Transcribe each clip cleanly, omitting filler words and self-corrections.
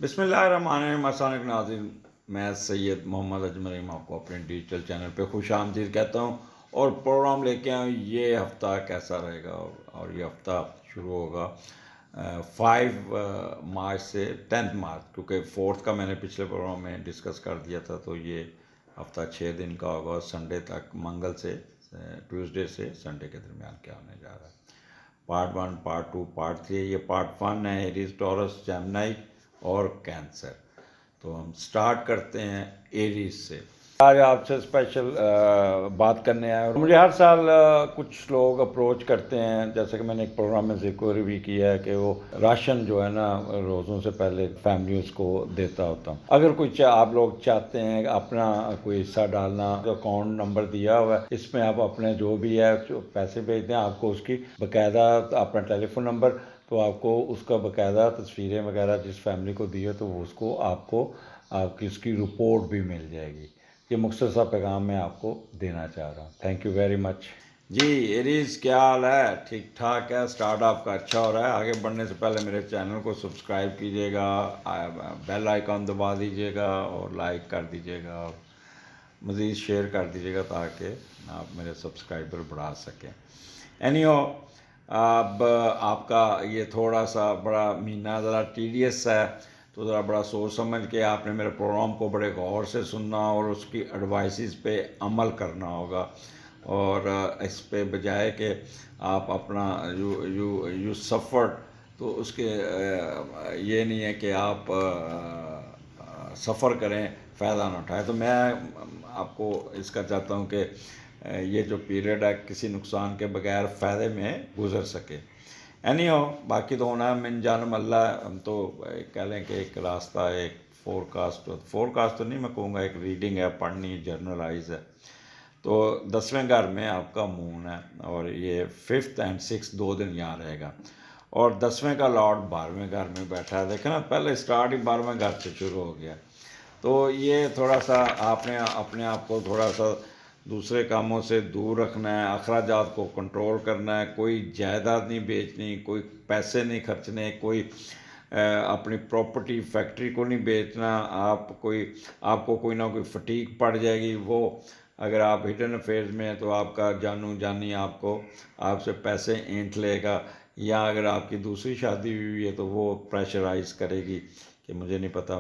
بسم اللہ الرحمن الرحیم۔ السلام علیکم ناظرین، میں سید محمد اجمل رحیم آپ کو اپنے ڈیجیٹل چینل پہ خوش آمدید کہتا ہوں اور پروگرام لے کے آؤں یہ ہفتہ کیسا رہے گا۔ اور یہ ہفتہ شروع ہوگا 5 مارچ سے 10 مارچ، کیونکہ 4 کا میں نے پچھلے پروگرام میں ڈسکس کر دیا تھا، تو یہ ہفتہ 6 دن کا ہوگا اور سنڈے تک، منگل سے ٹیوزڈے سے سنڈے کے درمیان کیا ہونے جا رہا ہے۔ پارٹ 1، پارٹ 2، پارٹ 3، یہ پارٹ 1 ہے، ایریز، ٹورس، جیمنائی اور کینسر۔ تو ہم سٹارٹ کرتے ہیں ایریز سے۔ آج آپ سے اسپیشل بات کرنے آئے، اور مجھے ہر سال کچھ لوگ اپروچ کرتے ہیں، جیسے کہ میں نے ایک پروگرام میں ذکر بھی کیا ہے کہ وہ راشن جو ہے نا روزوں سے پہلے فیملیز کو دیتا ہوتا ہوں۔ اگر کوئی آپ لوگ چاہتے ہیں اپنا کوئی حصہ ڈالنا، اکاؤنٹ نمبر دیا ہوا ہے، اس میں آپ اپنے جو بھی ہے پیسے بھیج دیں، آپ کو اس کی باقاعدہ اپنا ٹیلی فون نمبر، تو آپ کو اس کا باقاعدہ تصویریں وغیرہ جس فیملی کو دی ہے تو وہ اس کو آپ کی اس کی رپورٹ بھی مل جائے گی۔ یہ مختصر پیغام میں آپ کو دینا چاہ رہا ہوں۔ Thank you very much. جی ایریز، کیا حال ہے؟ ٹھیک ٹھاک ہے؟ سٹارٹ آپ کا اچھا ہو رہا ہے؟ آگے بڑھنے سے پہلے میرے چینل کو سبسکرائب کیجیے گا، بیل آئیکن دبا دیجیے گا اور لائک کر دیجیے گا، اور مزید شیئر کر دیجیے گا تاکہ آپ میرے سبسکرائبر بڑھا سکیں۔ اب آپ کا یہ تھوڑا سا بڑا مہینہ ذرا ٹیڈیس ہے، تو ذرا بڑا سوچ سمجھ کے آپ نے میرے پروگرام کو بڑے غور سے سننا اور اس کی ایڈوائسز پہ عمل کرنا ہوگا، اور اس پہ بجائے کہ آپ اپنا یو سفر، تو اس کے یہ نہیں ہے کہ آپ سفر کریں فائدہ نہ اٹھائیں۔ تو میں آپ کو اس کا چاہتا ہوں کہ یہ جو پیریڈ ہے کسی نقصان کے بغیر فائدے میں گزر سکے۔ باقی تو ہونا ہے من جانم اللہ۔ ہم تو کہہ لیں کہ ایک راستہ ہے، ایک فورکاسٹ تو نہیں میں کہوں گا، ایک ریڈنگ ہے، پڑھنی، جرنلائز ہے۔ تو 10ویں گھر میں آپ کا مون ہے، اور یہ 5th اور 6th 2 دن یہاں رہے گا، اور 10ویں کا لارڈ 12ویں گھر میں بیٹھا ہے۔ دیکھیں نا، پہلے سٹارٹ ہی 12ویں گھر سے شروع ہو گیا۔ تو یہ تھوڑا سا آپ نے اپنے آپ کو تھوڑا سا دوسرے کاموں سے دور رکھنا ہے، اخراجات کو کنٹرول کرنا ہے، کوئی جائیداد نہیں بیچنی، کوئی پیسے نہیں خرچنے، کوئی اپنی پراپرٹی فیکٹری کو نہیں بیچنا۔ آپ کو کوئی نہ کوئی فٹیگ پڑ جائے گی، وہ اگر آپ ہڈن افیئرز میں ہیں تو آپ کا جانو جانی آپ سے پیسے اینٹھ لے گا، یا اگر آپ کی دوسری شادی ہوئی ہے تو وہ پریشرائز کرے گی کہ مجھے نہیں پتہ،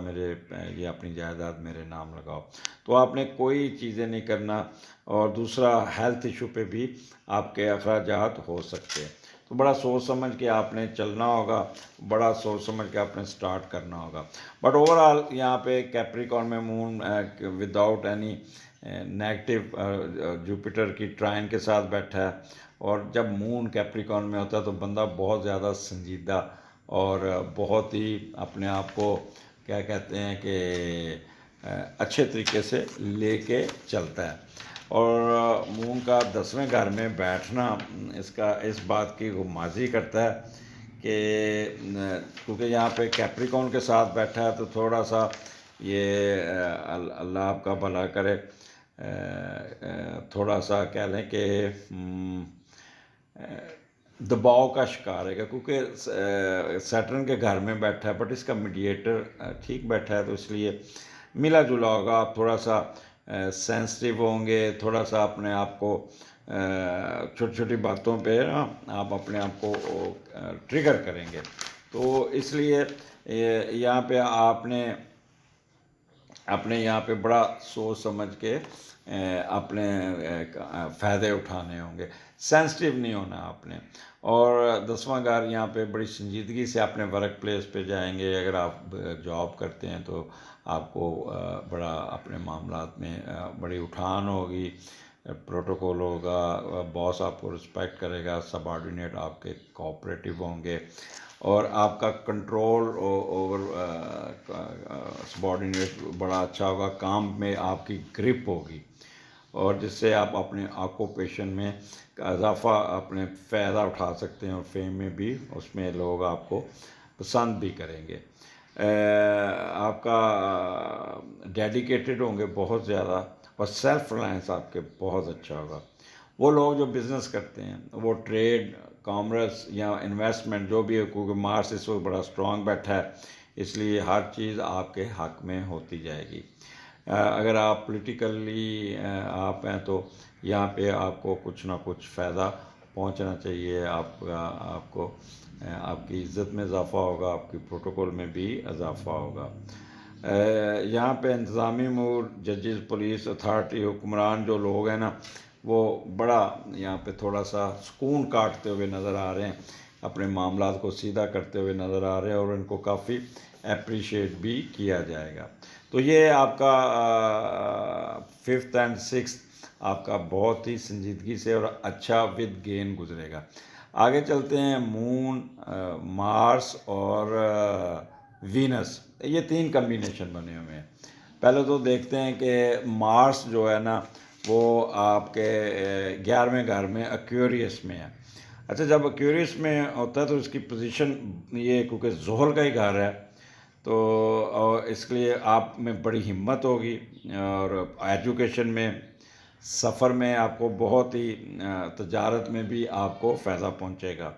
یہ اپنی جائیداد میرے نام لگاؤ۔ تو آپ نے کوئی چیزیں نہیں کرنا، اور دوسرا ہیلتھ ایشو پہ بھی آپ کے اخراجات ہو سکتے ہیں۔ تو بڑا سوچ سمجھ کے آپ نے چلنا ہوگا، بڑا سوچ سمجھ کے آپ نے سٹارٹ کرنا ہوگا۔ بٹ اوور آل یہاں پہ کیپریکارن میں مون وداؤٹ اینی نیگیٹو جوپیٹر کی ٹرائن کے ساتھ بیٹھا ہے، اور جب مون کیپریکارن میں ہوتا ہے تو بندہ بہت زیادہ سنجیدہ اور بہت ہی اپنے آپ کو کیا کہتے ہیں کہ اچھے طریقے سے لے کے چلتا ہے۔ اور مون کا 10ویں گھر میں بیٹھنا اس بات کی غمازی کرتا ہے کہ کیونکہ یہاں پہ کیپریکارن کے ساتھ بیٹھا ہے، تو تھوڑا سا یہ اللہ آپ کا بھلا کرے، تھوڑا سا کہہ لیں کہ دباؤ کا شکار ہے، کیونکہ سیٹرن کے گھر میں بیٹھا ہے، بٹ اس کا میڈیٹر ٹھیک بیٹھا ہے، تو اس لیے ملا جلا ہوگا۔ آپ تھوڑا سا سینسٹیو ہوں گے، تھوڑا سا اپنے آپ کو چھوٹی چھوٹی باتوں پہ آپ اپنے آپ کو ٹریگر کریں گے۔ تو اس لیے یہاں پہ آپ نے اپنے یہاں پہ بڑا سوچ سمجھ کے اپنے فائدے اٹھانے ہوں گے، سینسٹیو نہیں ہونا آپ نے۔ اور 10واں گھر یہاں پہ بڑی سنجیدگی سے اپنے ورک پلیس پہ جائیں گے۔ اگر آپ جاب کرتے ہیں تو آپ کو بڑا اپنے معاملات میں بڑی اٹھان ہوگی، پروٹوکول ہوگا، باس آپ کو رسپیکٹ کرے گا، سب آرڈینیٹ آپ کے کوآپریٹو ہوں گے، اور آپ کا کنٹرول اوور سب آرڈینیٹ بڑا اچھا ہوگا، کام میں آپ کی گرپ ہوگی، اور جس سے آپ اپنے آکوپیشن میں اضافہ اپنے فائدہ اٹھا سکتے ہیں، اور فیم میں بھی اس میں لوگ آپ کو پسند بھی کریں گے۔ آپ کا ڈیڈیکیٹڈ ہوں گے بہت زیادہ، اور سیلف ریلائنس آپ کے بہت اچھا ہوگا۔ وہ لوگ جو بزنس کرتے ہیں، وہ ٹریڈ، کامرس یا انویسٹمنٹ جو بھی ہے، کیونکہ مارس اس وقت بڑا اسٹرانگ بیٹھا ہے، اس لیے ہر چیز آپ کے حق میں ہوتی جائے گی۔ اگر آپ پولیٹیکلی آپ ہیں تو یہاں پہ آپ کو کچھ نہ کچھ فائدہ پہنچنا چاہیے، آپ کو آپ کی عزت میں اضافہ ہوگا، آپ کی پروٹوکول میں بھی اضافہ ہوگا۔ یہاں پہ انتظامی امور، ججز، پولیس اتھارٹی، حکمران جو لوگ ہیں نا، وہ بڑا یہاں پہ تھوڑا سا سکون کاٹتے ہوئے نظر آ رہے ہیں، اپنے معاملات کو سیدھا کرتے ہوئے نظر آ رہے ہیں، اور ان کو کافی اپریشیٹ بھی کیا جائے گا۔ تو یہ آپ کا 5th اینڈ 6th آپ کا بہت ہی سنجیدگی سے اور اچھا ود گین گزرے گا۔ آگے چلتے ہیں، مون، مارس اور وینس، یہ 3 کمبینیشن بنے ہوئے ہیں۔ پہلے تو دیکھتے ہیں کہ مارس جو ہے نا وہ آپ کے 11ویں گھر میں ایکویریس میں ہے۔ اچھا، جب ایکویریس میں ہوتا ہے تو اس کی پوزیشن یہ کیونکہ زحل کا ہی گھر ہے، تو اس کے لیے آپ میں بڑی ہمت ہوگی، اور ایجوکیشن میں، سفر میں آپ کو بہت ہی، تجارت میں بھی آپ کو فائدہ پہنچے گا۔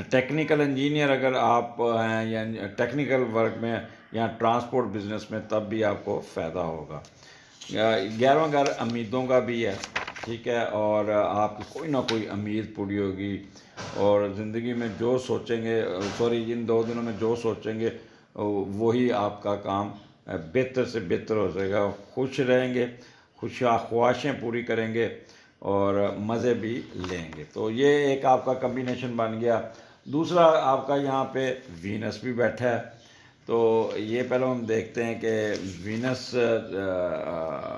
ٹیکنیکل انجینئر اگر آپ ہیں یا ٹیکنیکل ورک میں یا ٹرانسپورٹ بزنس میں، تب بھی آپ کو فائدہ ہوگا۔ 11واں گھر امیدوں کا بھی ہے، ٹھیک ہے، اور آپ کی کوئی نہ کوئی امید پوری ہوگی، اور زندگی میں جو سوچیں گے، ان 2 دنوں میں جو سوچیں گے وہی آپ کا کام بہتر سے بہتر ہو جائے گا۔ خوش رہیں گے، خواہشیں پوری کریں گے، اور مزے بھی لیں گے۔ تو یہ ایک آپ کا کمبینیشن بن گیا۔ دوسرا آپ کا یہاں پہ وینس بھی بیٹھا ہے، تو یہ پہلے ہم دیکھتے ہیں کہ وینس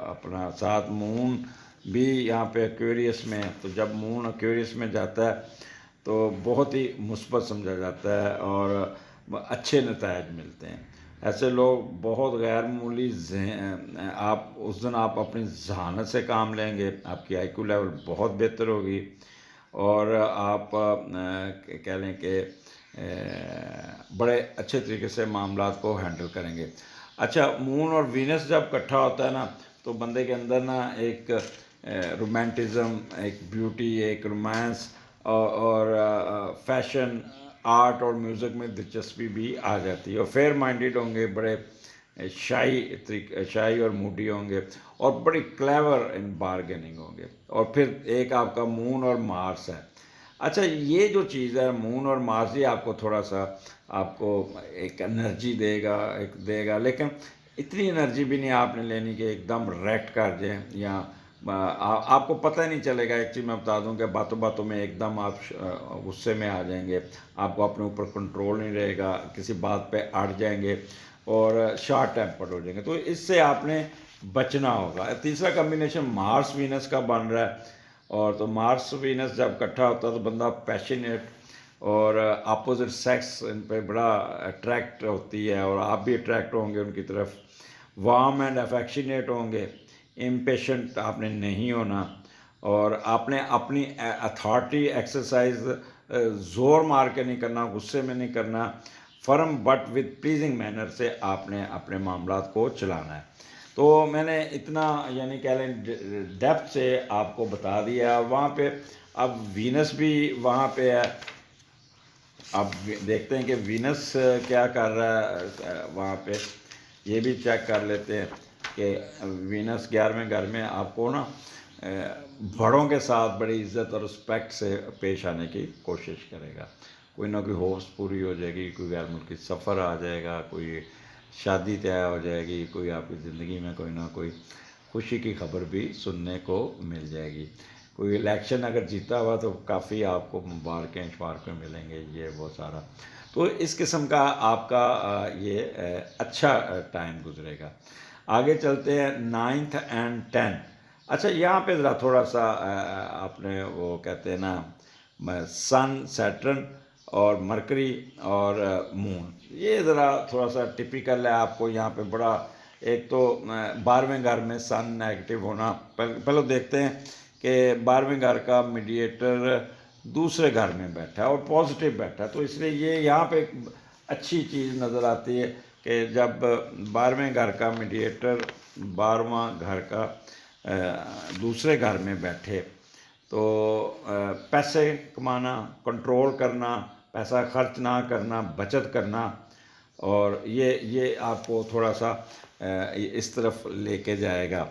اپنا ساتھ مون بھی یہاں پہ ایکویریس میں ہے، تو جب مون ایکویریس میں جاتا ہے تو بہت ہی مثبت سمجھا جاتا ہے، اور اچھے نتائج ملتے ہیں۔ ایسے لوگ بہت غیر معمولی آپ اس دن آپ اپنی ذہانت سے کام لیں گے، آپ کی IQ لیول بہت بہتر ہوگی، اور آپ کہہ لیں کہ بڑے اچھے طریقے سے معاملات کو ہینڈل کریں گے۔ اچھا، مون اور وینس جب اکٹھا ہوتا ہے نا، تو بندے کے اندر نا ایک رومانٹزم، ایک بیوٹی، ایک رومانس، اور فیشن، آرٹ اور میوزک میں دلچسپی بھی آ جاتی ہے، اور فیئر مائنڈیڈ ہوں گے، بڑے شائی اور موڈی ہوں گے، اور بڑی کلیور ان بارگیننگ ہوں گے۔ اور پھر ایک آپ کا مون اور مارس ہے۔ اچھا، یہ جو چیز ہے مون اور مارس، یہ آپ کو تھوڑا سا آپ کو ایک انرجی دے گا، لیکن اتنی انرجی بھی نہیں آپ نے لینی کہ ایک دم ریکٹ کر جائیں، یا آپ کو پتہ ہی نہیں چلے گا۔ ایک چیز میں بتا دوں کہ باتوں باتوں میں ایک دم آپ غصے میں آ جائیں گے، آپ کو اپنے اوپر کنٹرول نہیں رہے گا، کسی بات پہ اڑ جائیں گے، اور شارٹ ٹیمپرڈ ہو جائیں گے، تو اس سے آپ نے بچنا ہوگا۔ تیسرا کمبینیشن مارس وینس کا بن رہا ہے، اور تو مارس وینس جب اکٹھا ہوتا ہے تو بندہ پیشنیٹ، اور اپوزٹ سیکس ان پہ بڑا اٹریکٹ ہوتی ہے، اور آپ بھی اٹریکٹ ہوں گے ان کی طرف، وارم اینڈ افیکشنیٹ ہوں گے، امپیشنٹ آپ نے نہیں ہونا، اور آپ نے اپنی اتھارٹی ایکسرسائز زور مار کے نہیں کرنا، غصے میں نہیں کرنا، فرم بٹ وتھ پلیزنگ مینر سے آپ نے اپنے معاملات کو چلانا ہے۔ تو میں نے اتنا یعنی کہہ لیں ڈیپتھ سے آپ کو بتا دیا۔ وہاں پہ اب وینس بھی وہاں پہ ہے، اب دیکھتے ہیں کہ وینس کیا کر رہا ہے وہاں پہ، یہ بھی چیک کر لیتے ہیں کہ وینس 11ویں گھر میں آپ کو نا بڑوں کے ساتھ بڑی عزت اور رسپیکٹ سے پیش آنے کی کوشش کرے گا، کوئی نہ کوئی ہوپس پوری ہو جائے گی، کوئی غیر ملکی سفر آ جائے گا، کوئی شادی طے ہو جائے گی، کوئی آپ کی زندگی میں کوئی نہ کوئی خوشی کی خبر بھی سننے کو مل جائے گی، کوئی الیکشن اگر جیتا ہوا تو کافی آپ کو مبارکیں ملیں گے، یہ وہ سارا۔ تو اس قسم کا آپ کا یہ اچھا ٹائم گزرے گا۔ آگے چلتے ہیں 9th اینڈ 10th۔ اچھا، یہاں پہ ذرا تھوڑا سا آپ نے وہ کہتے ہیں نا سن، سیٹرن اور مرکری اور مون، یہ ذرا تھوڑا سا ٹپیکل ہے۔ آپ کو یہاں پہ بڑا، ایک تو 12ویں گھر میں سن نیگیٹو ہونا، پہلے دیکھتے ہیں کہ 12ویں گھر کا میڈیٹر دوسرے گھر میں بیٹھا ہے اور پازیٹیو بیٹھا ہے، تو اس لیے یہ یہاں پہ ایک اچھی چیز نظر آتی ہے کہ جب 12ویں گھر کا میڈیٹر 12واں گھر کا دوسرے گھر میں بیٹھے، تو پیسے کمانا، کنٹرول کرنا، پیسہ خرچ نہ کرنا، بچت کرنا، اور یہ آپ کو تھوڑا سا اس طرف لے کے جائے گا۔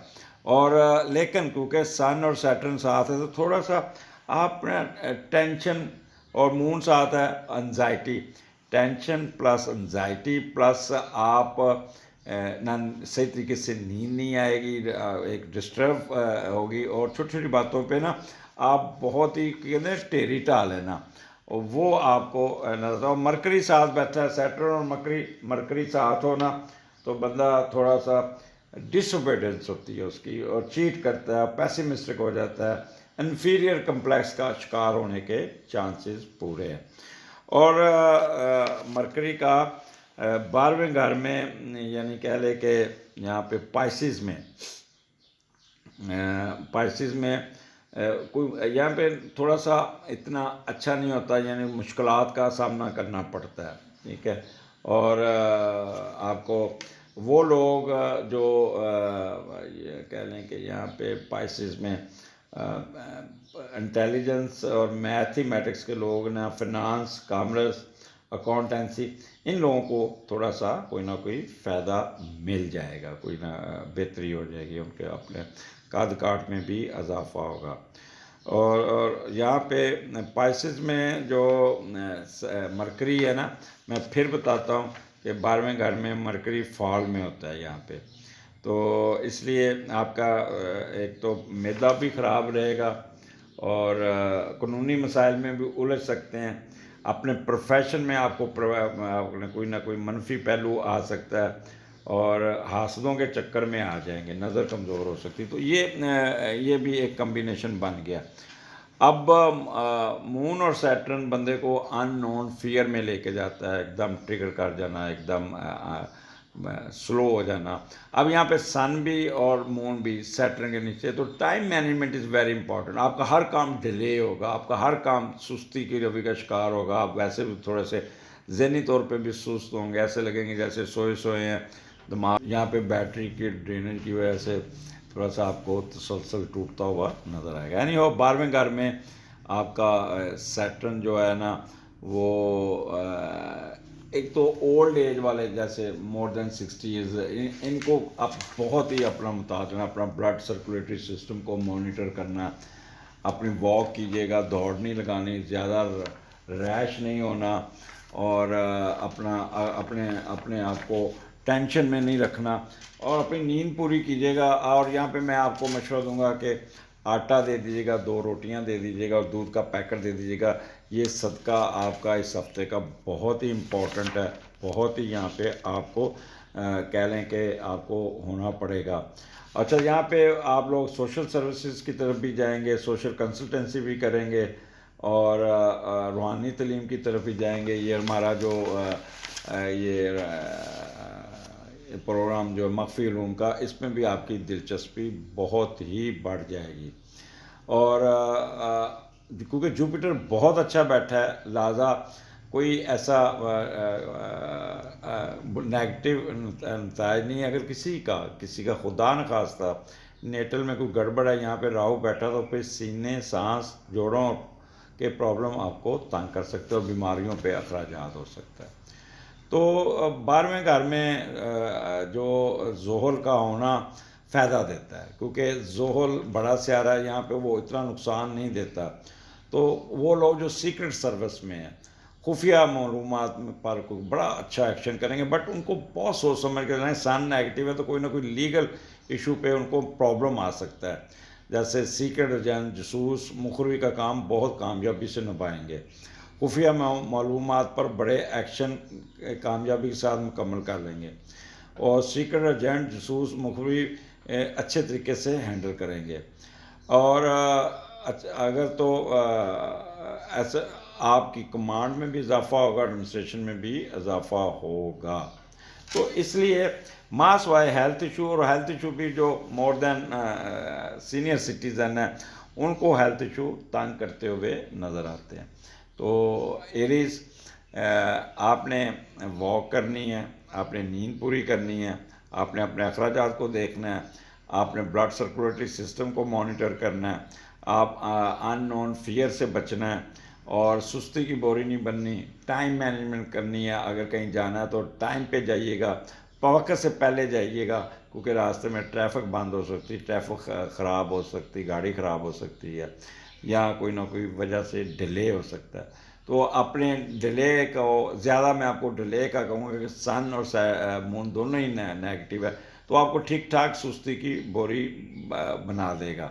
اور لیکن کیونکہ سن اور سیٹرن ساتھ ہے تو تھوڑا سا آپ ٹینشن، اور مون ساتھ ہے anxiety, tension plus anxiety plus آپ نہ صحیح طریقے سے نیند نہیں آئے گی، ایک ڈسٹرب ہوگی، اور چھوٹی چھوٹی باتوں پہ نا آپ بہت ہی کہتے ہیں ٹیری ٹال ہے نا، وہ آپ کو نظر، اور مرکری ساتھ بیٹھا ہے، سیٹرن اور مرکری ساتھ ہونا تو بندہ تھوڑا سا ڈس اوبیڈنس ہوتی ہے اس کی، اور چیٹ کرتا ہے، پیسمسٹک ہو جاتا ہے، انفیریئر کمپلیکس کا شکار ہونے کے چانسز پورے ہیں۔ اور مرکری کا 12ویں گھر میں، یعنی کہہ لے کہ یہاں پہ پائسز میں کوئی یہاں پہ تھوڑا سا اتنا اچھا نہیں ہوتا، یعنی مشکلات کا سامنا کرنا پڑتا ہے، ٹھیک ہے۔ اور آپ کو وہ لوگ جو یہ کہہ لیں کہ یہاں پہ پائسز میں انٹیلیجنس اور میتھمیٹکس کے لوگ نا، فنانس، کامرس، اکاؤنٹنسی، ان لوگوں کو تھوڑا سا کوئی نہ کوئی فائدہ مل جائے گا، کوئی نہ بہتری ہو جائے گی، ان کے اپنے قد کاٹ میں بھی اضافہ ہوگا۔ اور یہاں پہ پائسز میں جو مرکری ہے نا، میں پھر بتاتا ہوں کہ 12ویں گھر میں مرکری فال میں ہوتا ہے یہاں پہ، تو اس لیے آپ کا ایک تو معدہ بھی خراب رہے گا، اور قانونی مسائل میں بھی الجھ سکتے ہیں، اپنے پروفیشن میں آپ کو کوئی نہ کوئی منفی پہلو آ سکتا ہے، اور حاسدوں کے چکر میں آ جائیں گے، نظر کمزور ہو سکتی، تو یہ بھی ایک کمبینیشن بن گیا۔ اب مون اور سیٹرن بندے کو ان نون فیئر میں لے کے جاتا ہے، ایک دم ٹریگر کر جانا، ایک دم سلو ہو جانا۔ اب یہاں پہ سن بھی اور مون بھی سیٹرن کے نیچے، تو time management is very important. آپ کا ہر کام ڈیلے ہوگا، آپ کا ہر کام سستی کی روی کا شکار ہوگا، آپ ویسے بھی تھوڑے سے ذہنی طور پہ بھی سست ہوں گے، ایسے لگیں گے جیسے سوئے ہیں، دماغ یہاں پہ بیٹری کی ڈریننگ کی وجہ سے تھوڑا سا آپ کو تسلسل ٹوٹتا ہوا نظر آئے گا۔ یعنی وہ 12ویں گھر میں آپ کا سیٹرن جو ہے نا، وہ ایک تو اولڈ ایج والے جیسے مور دین 60 ان کو اب بہت ہی اپنا متازنہ، اپنا بلڈ سرکولیٹری سسٹم کو مانیٹر کرنا، اپنی واک کیجیے گا، دوڑ نہیں لگانی، زیادہ ریش نہیں ہونا، اور اپنے آپ کو ٹینشن میں نہیں رکھنا، اور اپنی نیند پوری کیجیے گا۔ اور یہاں پہ میں آپ کو مشورہ دوں گا کہ آٹا دے دیجیے گا، 2 روٹیاں دے دیجیے گا، اور دودھ کا پیکٹ دے دیجیے گا، یہ صدقہ آپ کا اس ہفتے کا بہت ہی امپورٹنٹ ہے، بہت ہی یہاں پہ آپ کو کہہ لیں کہ آپ کو ہونا پڑے گا۔ اچھا، یہاں پہ آپ لوگ سوشل سروسز کی طرف بھی جائیں گے، سوشل کنسلٹنسی بھی کریں گے، اور روحانی تعلیم کی طرف بھی جائیں گے۔ یہ ہمارا جو یہ پروگرام جو مخفی علوم کا، اس میں بھی آپ کی دلچسپی بہت ہی بڑھ جائے گی۔ اور کیونکہ جوپیٹر بہت اچھا بیٹھا ہے، لہٰذا کوئی ایسا نیگیٹو نتائج نہیں ہے۔ اگر کسی کا خدا نخواستہ نیٹل میں کوئی گڑبڑ ہے، یہاں پہ راہو بیٹھا، تو پھر سینے، سانس، جوڑوں کے پرابلم آپ کو تنگ کر سکتے ہیں، اور بیماریوں پہ اخراجات ہو سکتا ہے۔ تو 12ویں گھر میں جو زحل کا ہونا فائدہ دیتا ہے، کیونکہ زحل بڑا سیارہ ہے، یہاں پہ وہ اتنا نقصان نہیں دیتا، تو وہ لوگ جو سیکرٹ سروس میں ہیں، خفیہ معلومات پر کوئی بڑا اچھا ایکشن کریں گے، بٹ ان کو بہت سوچ سمجھ کے کریں۔ سن نیگیٹو ہے تو کوئی نہ کوئی لیگل ایشو پہ ان کو پرابلم آ سکتا ہے، جیسے سیکرٹ ایجنٹ، جاسوس، مخبری کا کام بہت کامیابی سے نبھائیں گے، خفیہ معلومات پر بڑے ایکشن کامیابی کے ساتھ مکمل کر لیں گے، اور سیکرٹ ایجنٹ، جاسوس، مخبری اچھے طریقے سے ہینڈل کریں گے۔ اور اگر تو ایسا آپ کی کمانڈ میں بھی اضافہ ہوگا، ایڈمنسٹریشن میں بھی اضافہ ہوگا، تو اس لیے ماس وائے ہیلتھ ایشو، اور ہیلتھ ایشو بھی جو مور دین سینئر سٹیزن ہیں، ان کو ہیلتھ ایشو تنگ کرتے ہوئے نظر آتے ہیں۔ تو ایریز، آپ نے واک کرنی ہے، آپ نے نیند پوری کرنی ہے، آپ نے اپنے اخراجات کو دیکھنا ہے، آپ نے بلڈ سرکولیٹری سسٹم کو مانیٹر کرنا ہے، آپ ان نون فیئر سے بچنا ہے، اور سستی کی بوری نہیں بننی، ٹائم مینجمنٹ کرنی ہے، اگر کہیں جانا ہے تو ٹائم پہ جائیے گا، وقت سے پہلے جائیے گا، کیونکہ راستے میں ٹریفک بند ہو سکتی، ٹریفک خراب ہو سکتی، گاڑی خراب ہو سکتی ہے، یا کوئی نہ کوئی وجہ سے ڈیلے ہو سکتا ہے۔ تو اپنے ڈیلے کو زیادہ، میں آپ کو ڈیلے کا کہوں گا کہ سن اور مون دونوں ہی نیگیٹو ہے، تو آپ کو ٹھیک ٹھاک سستی کی بوری بنا دے گا۔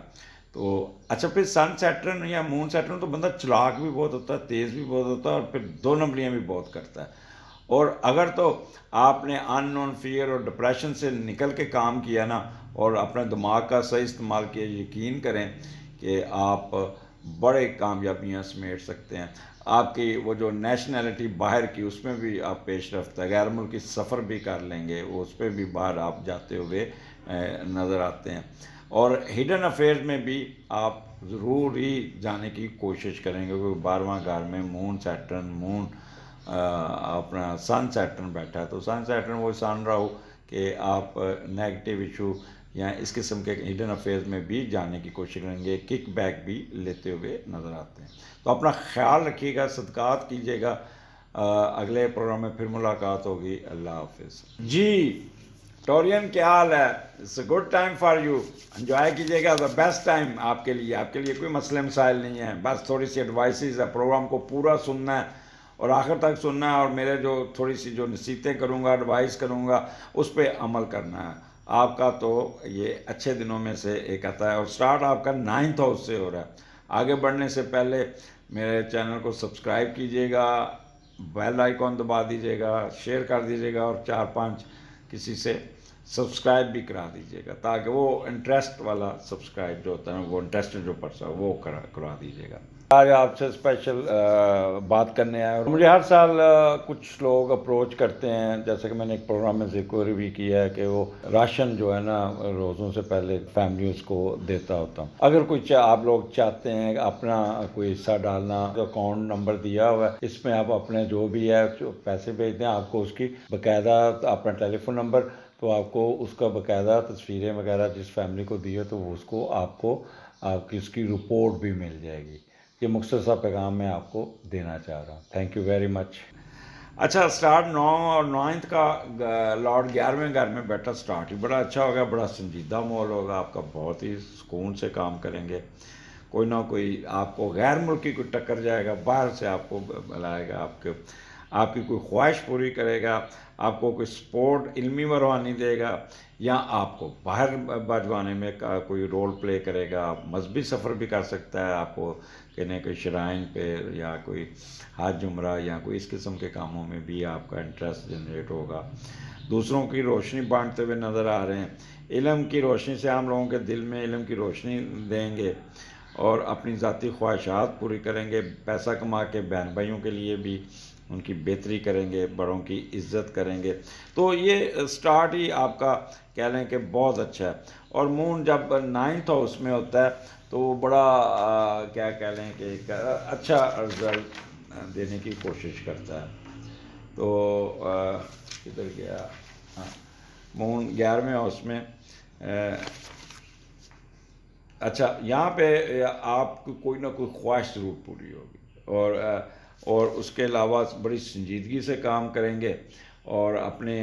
تو اچھا، پھر سن سیٹرن یا مون سیٹرن تو بندہ چلاک بھی بہت ہوتا ہے، تیز بھی بہت ہوتا ہے، اور پھر دو نمبریاں بھی بہت کرتا ہے۔ اور اگر تو آپ نے ان نون فیئر اور ڈپریشن سے نکل کے کام کیا نا، اور اپنے دماغ کا صحیح استعمال کیا، یقین کریں کہ آپ بڑے کامیابیاں سمیٹ سکتے ہیں۔ آپ کی وہ جو نیشنلٹی باہر کی، اس میں بھی آپ پیش رفت ہے، غیر ملکی سفر بھی کر لیں گے، اس پہ بھی باہر آپ جاتے ہوئے نظر آتے ہیں۔ اور ہڈن افیئرز میں بھی آپ ضرور ہی جانے کی کوشش کریں گے، کیونکہ 12واں گھر میں مون سیٹرن، اپنا سن سیٹرن بیٹھا ہے، تو سن سیٹرن وہ سن رہا ہو کہ آپ نیگیٹو ایشو یا اس قسم کے ہڈن افیئرز میں بھی جانے کی کوشش کریں گے، کک بیک بھی لیتے ہوئے نظر آتے ہیں۔ تو اپنا خیال رکھیے گا، صدقات کیجیے گا۔ اگلے پروگرام میں پھر ملاقات ہوگی۔ اللہ حافظ جی۔ ٹورین کیا حال ہے؟ It's a good time for you, enjoy کیجیے گا، دا بیسٹ ٹائم آپ کے لیے کوئی مسئلے مسائل نہیں ہیں، بس تھوڑی سی ایڈوائسز ہے، پروگرام کو پورا سننا ہے اور آخر تک سننا ہے، اور میرے جو تھوڑی سی جو نصیحتیں کروں گا، ایڈوائز کروں گا، اس پہ عمل کرنا ہے۔ آپ کا تو یہ اچھے دنوں میں سے ایک آتا ہے، اور سٹارٹ آپ کا 9th ہاؤس سے ہو رہا ہے۔ آگے بڑھنے سے پہلے میرے چینل کو سبسکرائب کیجیے گا، بیل آئیکن دبا دیجیے گا، شیئر کر دیجیے گا، اور 4-5 کسی سے سبسکرائب بھی کرا دیجیے گا، تاکہ وہ انٹرسٹ والا سبسکرائب جو ہوتا ہے، وہ انٹرسٹ جو پرسا وہ کرا دیجیے گا۔ آج آپ سے اسپیشل بات کرنے آیا، اور مجھے ہر سال کچھ لوگ اپروچ کرتے ہیں، جیسے کہ میں نے ایک پروگرام میں ذکر بھی کیا ہے کہ وہ راشن جو ہے نا روزوں سے پہلے فیملیز کو دیتا ہوتا ہوں۔ اگر کوئی آپ لوگ چاہتے ہیں اپنا کوئی حصہ ڈالنا، اکاؤنٹ نمبر دیا ہوا ہے، اس میں آپ اپنے جو بھی ہے پیسے بھیج دیں، آپ کو اس کی باقاعدہ اپنا ٹیلی فون نمبر، تو آپ کو اس کا باقاعدہ تصویریں وغیرہ جس فیملی کو دی ہے تو وہ اس کو آپ کی اس کی رپورٹ بھی مل جائے گی۔ یہ مختصر سا پیغام میں آپ کو دینا چاہ رہا ہوں۔ تھینک یو ویری مچ۔ اچھا، سٹارٹ 9 اور 9 کا لارڈ 11ویں گھر میں بیٹھا، سٹارٹ ہی بڑا اچھا ہوگا، بڑا سنجیدہ ماحول ہوگا، آپ کا بہت ہی سکون سے کام کریں گے۔ کوئی نہ کوئی آپ کو غیر ملکی کوئی ٹکر جائے گا، باہر سے آپ کو بلائے گا، آپ کی کوئی خواہش پوری کرے گا، آپ کو کوئی سپورٹ علمی و روحانی دے گا، یا آپ کو باہر بھجوانے میں کوئی رول پلے کرے گا۔ آپ مذہبی سفر بھی کر سکتا ہے، آپ کو کہنے کوئی شرائن پہ، یا کوئی حج عمرہ یا کوئی اس قسم کے کاموں میں بھی آپ کا انٹرسٹ جنریٹ ہوگا۔ دوسروں کی روشنی بانٹتے ہوئے نظر آ رہے ہیں، علم کی روشنی سے عام لوگوں کے دل میں علم کی روشنی دیں گے، اور اپنی ذاتی خواہشات پوری کریں گے، پیسہ کما کے بہن بھائیوں کے لیے بھی ان کی بہتری کریں گے، بڑوں کی عزت کریں گے۔ تو یہ سٹارٹ ہی آپ کا کہہ لیں کہ بہت اچھا ہے۔ اور مون جب 9th ہاؤس میں ہوتا ہے تو وہ بڑا کیا کہہ لیں کہ ایک اچھا رزلٹ دینے کی کوشش کرتا ہے۔ تو کدھر گیا؟ مون 11ویں ہاؤس میں، اچھا یہاں پہ آپ کی کوئی نہ کوئی خواہش ضرور پوری ہوگی، اور اس کے علاوہ بڑی سنجیدگی سے کام کریں گے، اور اپنے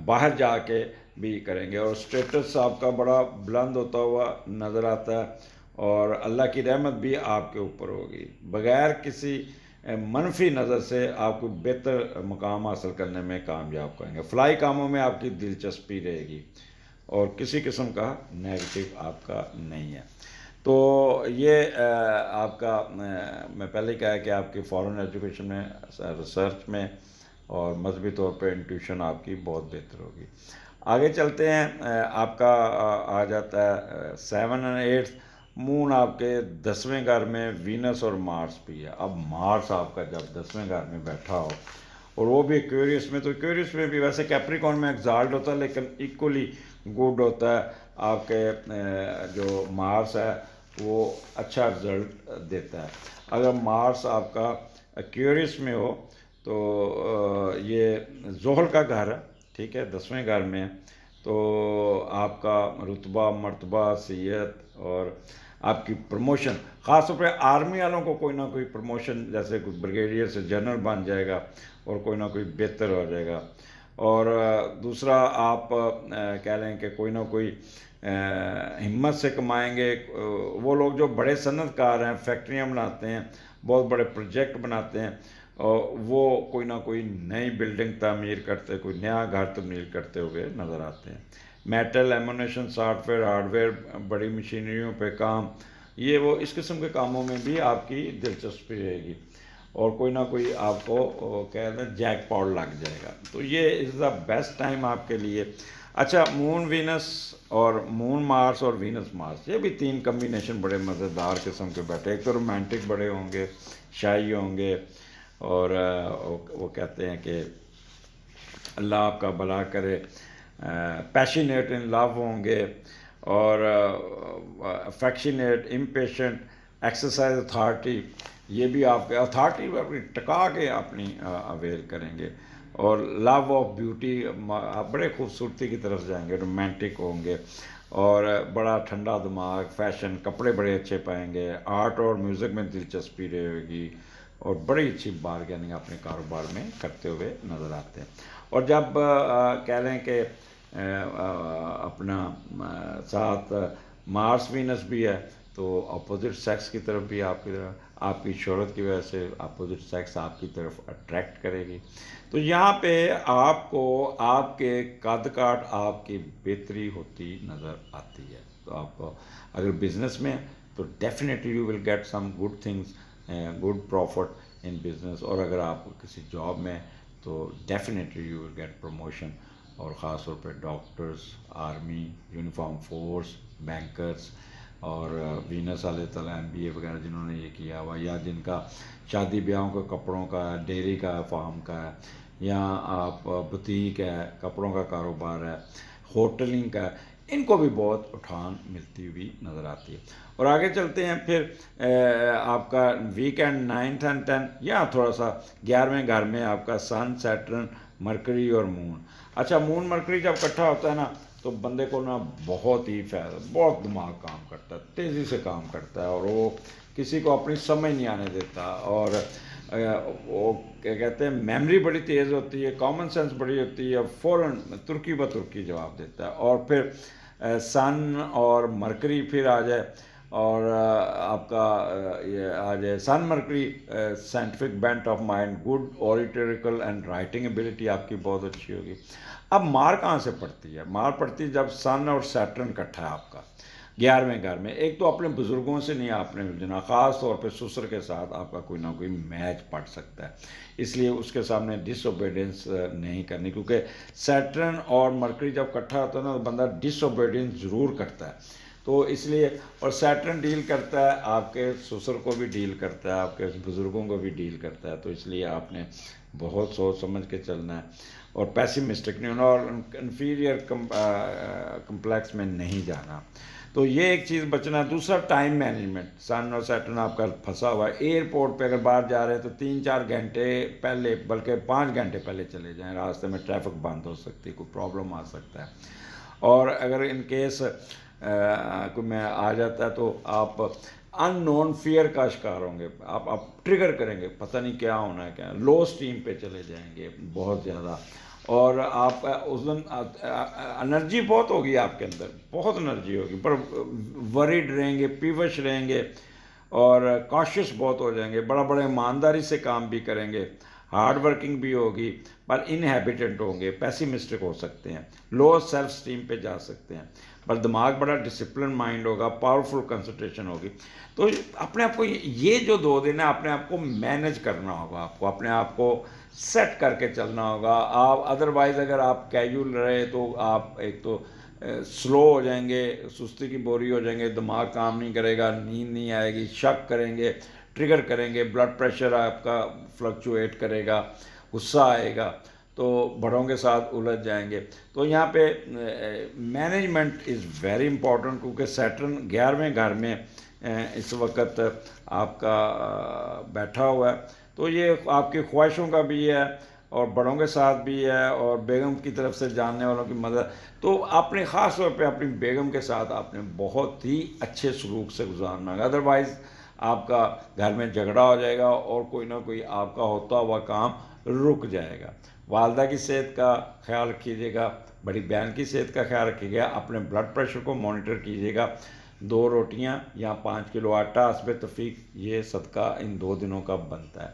باہر جا کے بھی کریں گے، اور اسٹیٹس آپ کا بڑا بلند ہوتا ہوا نظر آتا ہے، اور اللہ کی رحمت بھی آپ کے اوپر ہوگی، بغیر کسی منفی نظر سے آپ کو بہتر مقام حاصل کرنے میں کامیاب کریں گے۔ فلاحی کاموں میں آپ کی دلچسپی رہے گی، اور کسی قسم کا نیگیٹو آپ کا نہیں ہے۔ تو یہ آپ کا میں پہلے ہی کہا کہ آپ کی فارن ایجوکیشن میں، ریسرچ میں، اور مذہبی طور پہ انٹیوشن آپ کی بہت بہتر ہوگی۔ آگے چلتے ہیں، آپ کا آ جاتا ہے 7 اور 8۔ مون آپ کے 10ویں گھر میں، وینس اور مارس بھی ہے۔ اب مارس آپ کا جب 10ویں گھر میں بیٹھا ہو، اور وہ بھی ایکویریس میں، تو ایکویریس میں بھی ویسے کیپریکون میں ایگزالٹ ہوتا ہے، لیکن ایکولی گڈ ہوتا ہے۔ آپ کے جو مارس ہے وہ اچھا رزلٹ دیتا ہے۔ اگر مارس آپ کا ایکویریس میں ہو تو یہ زحل کا گھر ہے، ٹھیک ہے، 10ویں گھر میں، تو آپ کا رتبہ، مرتبہ، صحت، اور آپ کی پروموشن، خاص طور پہ آرمی والوں کو کوئی نہ کوئی پروموشن، جیسے کوئی بریگیڈیئر سے جنرل بن جائے گا اور کوئی نہ کوئی بہتر ہو جائے گا. اور دوسرا آپ کہہ لیں کہ کوئی نہ کوئی ہمت سے کمائیں گے. وہ لوگ جو بڑے صنعت کار ہیں، فیکٹریاں بناتے ہیں، بہت بڑے پروجیکٹ بناتے ہیں، اور وہ کوئی نہ کوئی نئی بلڈنگ تعمیر کرتے، کوئی نیا گھر تعمیر کرتے ہوئے نظر آتے ہیں. Metal, ammunition, soft where, hard where, بڑی مشینریوں پہ کام، یہ وہ اس قسم کے کاموں میں بھی آپ کی دلچسپی رہے گی، اور کوئی نہ کوئی آپ کو کہتے ہیں جیک پاٹ لگ جائے گا. تو یہ از دا بیسٹ ٹائم آپ کے لیے. اچھا، مون وینس اور مون مارس اور وینس مارس، یہ بھی تین کمبینیشن بڑے مزیدار قسم کے بیٹھے. ایک تو رومانٹک بڑے ہوں گے، شائی ہوں گے، اور وہ کہتے ہیں کہ اللہ آپ کا بھلا کرے، پیشنیٹ ان لو ہوں گے، اور افیکشنیٹ، امپیشنٹ، ایکسرسائز اتھارٹی، یہ بھی آپ کے اتھارٹی اپنی ٹکا کے اپنی اویل کریں گے. اور لو آف بیوٹی، آپ بڑے خوبصورتی کی طرف جائیں گے، رومانٹک ہوں گے، اور بڑا ٹھنڈا دماغ، فیشن، کپڑے بڑے اچھے پائیں گے، آرٹ اور میوزک میں دلچسپی رہے گی، اور بڑی اچھی بارگیننگ اپنے کاروبار میں کرتے ہوئے نظر آتے ہیں. اور جب کہہ لیں کہ اپنا ساتھ مارس وینس بھی ہے، تو اپوزٹ سیکس کی طرف بھی آپ کی شہرت کی وجہ سے اپوزٹ سیکس آپ کی طرف اٹریکٹ کرے گی. تو یہاں پہ آپ کو آپ کے قد کاٹ، آپ کی بہتری ہوتی نظر آتی ہے. تو آپ کو اگر بزنس میں، تو definitely you will get some good things, good profit in business. اور اگر آپ کسی جاب میں، تو definitely you will get promotion. اور خاص طور پہ doctors, army, uniform force, bankers, اور وینس والے طلع MBA وغیرہ جنہوں نے یہ کیا ہوا، یا جن کا شادی بیاہوں کے کپڑوں کا، ڈیری کا فارم کا ہے، یا آپ بوتیک ہے، کپڑوں کا کاروبار ہے، ہوٹلنگ کا ہے، ان کو بھی بہت اٹھان ملتی ہوئی نظر آتی ہے. اور آگے چلتے ہیں پھر آپ کا ویکینڈ 9th and 10th، یہاں تھوڑا سا 11ویں گھر میں آپ کا سن، سیٹرن، مرکری اور مون. اچھا، مون مرکری جب اکٹھا ہوتا ہے نا، تو بندے کو نا بہت ہی فائدہ، بہت دماغ کام کرتا ہے، تیزی سے کام کرتا ہے، اور وہ کسی کو اپنی سمجھ نہیں آنے دیتا. اور وہ کیا کہتے ہیں، میموری بڑی تیز ہوتی ہے، کامن سینس بڑی ہوتی ہے، فوراً ترکی بہ ترکی جواب دیتا ہے. اور پھر سن اور مرکری پھر آ جائے، اور آپ کا یہ آ جائے sun Mercury, scientific bent of mind, good oratorical and writing ability آپ کی بہت اچھی ہوگی. اب مار کہاں سے پڑتی ہے؟ مار پڑتی ہے جب سن اور سیٹرن اکٹھا ہے آپ کا 11ویں گھر میں. ایک تو اپنے بزرگوں سے نہیں آپ نے ملنا، خاص طور پہ سسر کے ساتھ آپ کا کوئی نہ کوئی میچ پڑ سکتا ہے، اس لیے اس کے سامنے ڈس اوبیڈینس نہیں کرنی، کیونکہ سیٹرن اور مرکری جب اکٹھا ہوتا ہے نا، تو بندہ ڈس اوبیڈینس ضرور کرتا ہے. تو اس لیے، اور سیٹرن ڈیل کرتا ہے آپ کے سسر کو بھی ڈیل کرتا ہے، آپ کے بزرگوں کو بھی ڈیل کرتا ہے. تو اس لیے آپ نے بہت سوچ سمجھ کے چلنا ہے، اور پیسیمسٹک نہیں ہونا، اور انفیریئر کمپلیکس میں نہیں جانا. تو یہ ایک چیز بچنا ہے. دوسرا، ٹائم مینجمنٹ. سن اور سیٹرن آپ کا پھنسا ہوا ہے. ایئرپورٹ پہ اگر باہر جا رہے ہیں تو 3-4 گھنٹے پہلے، بلکہ 5 گھنٹے پہلے چلے جائیں، راستے میں ٹریفک بند ہو سکتی ہے، کوئی پرابلم آ سکتا ہے. اور اگر ان کیس کوئی میں آ جاتا ہے، تو آپ ان نون فیئر کا شکار ہوں گے. آپ ٹریگر کریں گے، پتہ نہیں کیا ہونا ہے، کیا لو اسٹیم پہ چلے جائیں گے بہت زیادہ. اور آپ اس دن انرجی بہت ہوگی آپ کے اندر، بہت انرجی ہوگی، پر وریڈ رہیں گے، پیوش رہیں گے، اور کاشیس بہت ہو جائیں گے. بڑا ایمانداری سے کام بھی کریں گے، ہارڈ ورکنگ بھی ہوگی، پر انہیبیٹنٹ ہوں گے، پیسیمسٹک ہو سکتے ہیں، لو سیلف اسٹیم پہ جا سکتے ہیں. پر دماغ بڑا ڈسپلن مائنڈ ہوگا، پاورفل کنسنٹریشن ہوگی. تو اپنے آپ کو یہ جو 2 دن ہے، اپنے آپ کو مینج کرنا ہوگا، آپ کو اپنے آپ کو سیٹ کر کے چلنا ہوگا. آپ ادروائز اگر آپ کیجول رہے، تو آپ ایک تو سلو ہو جائیں گے، سستی کی بوری ہو جائیں گے، دماغ کام نہیں کرے گا، نیند نہیں آئے گی، شک کریں گے، ٹریگر کریں گے، بلڈ پریشر آپ کا فلکچویٹ کرے گا، غصہ آئے گا، تو بڑوں کے ساتھ الجھ جائیں گے. تو یہاں پہ مینجمنٹ از ویری امپورٹنٹ، کیونکہ سیٹرن 11ویں گھر میں اس وقت آپ کا بیٹھا ہوا ہے. تو یہ آپ کی خواہشوں کا بھی ہے، اور بڑوں کے ساتھ بھی ہے، اور بیگم کی طرف سے جاننے والوں کی مدد. تو آپ نے خاص طور پہ اپنی بیگم کے ساتھ آپ نے بہت ہی اچھے سلوک سے گزارنا ہے، ادروائز آپ کا گھر میں جھگڑا ہو جائے گا اور کوئی نہ کوئی آپ کا ہوتا ہوا کام رک جائے گا. والدہ کی صحت کا خیال رکھیے گا، بڑی بہن کی صحت کا خیال رکھیے گا، اپنے بلڈ پریشر کو مانیٹر کیجیے گا. 2 روٹیاں یا 5 کلو آٹا حسب تفریق یہ صدقہ ان 2 دنوں کا بنتا ہے.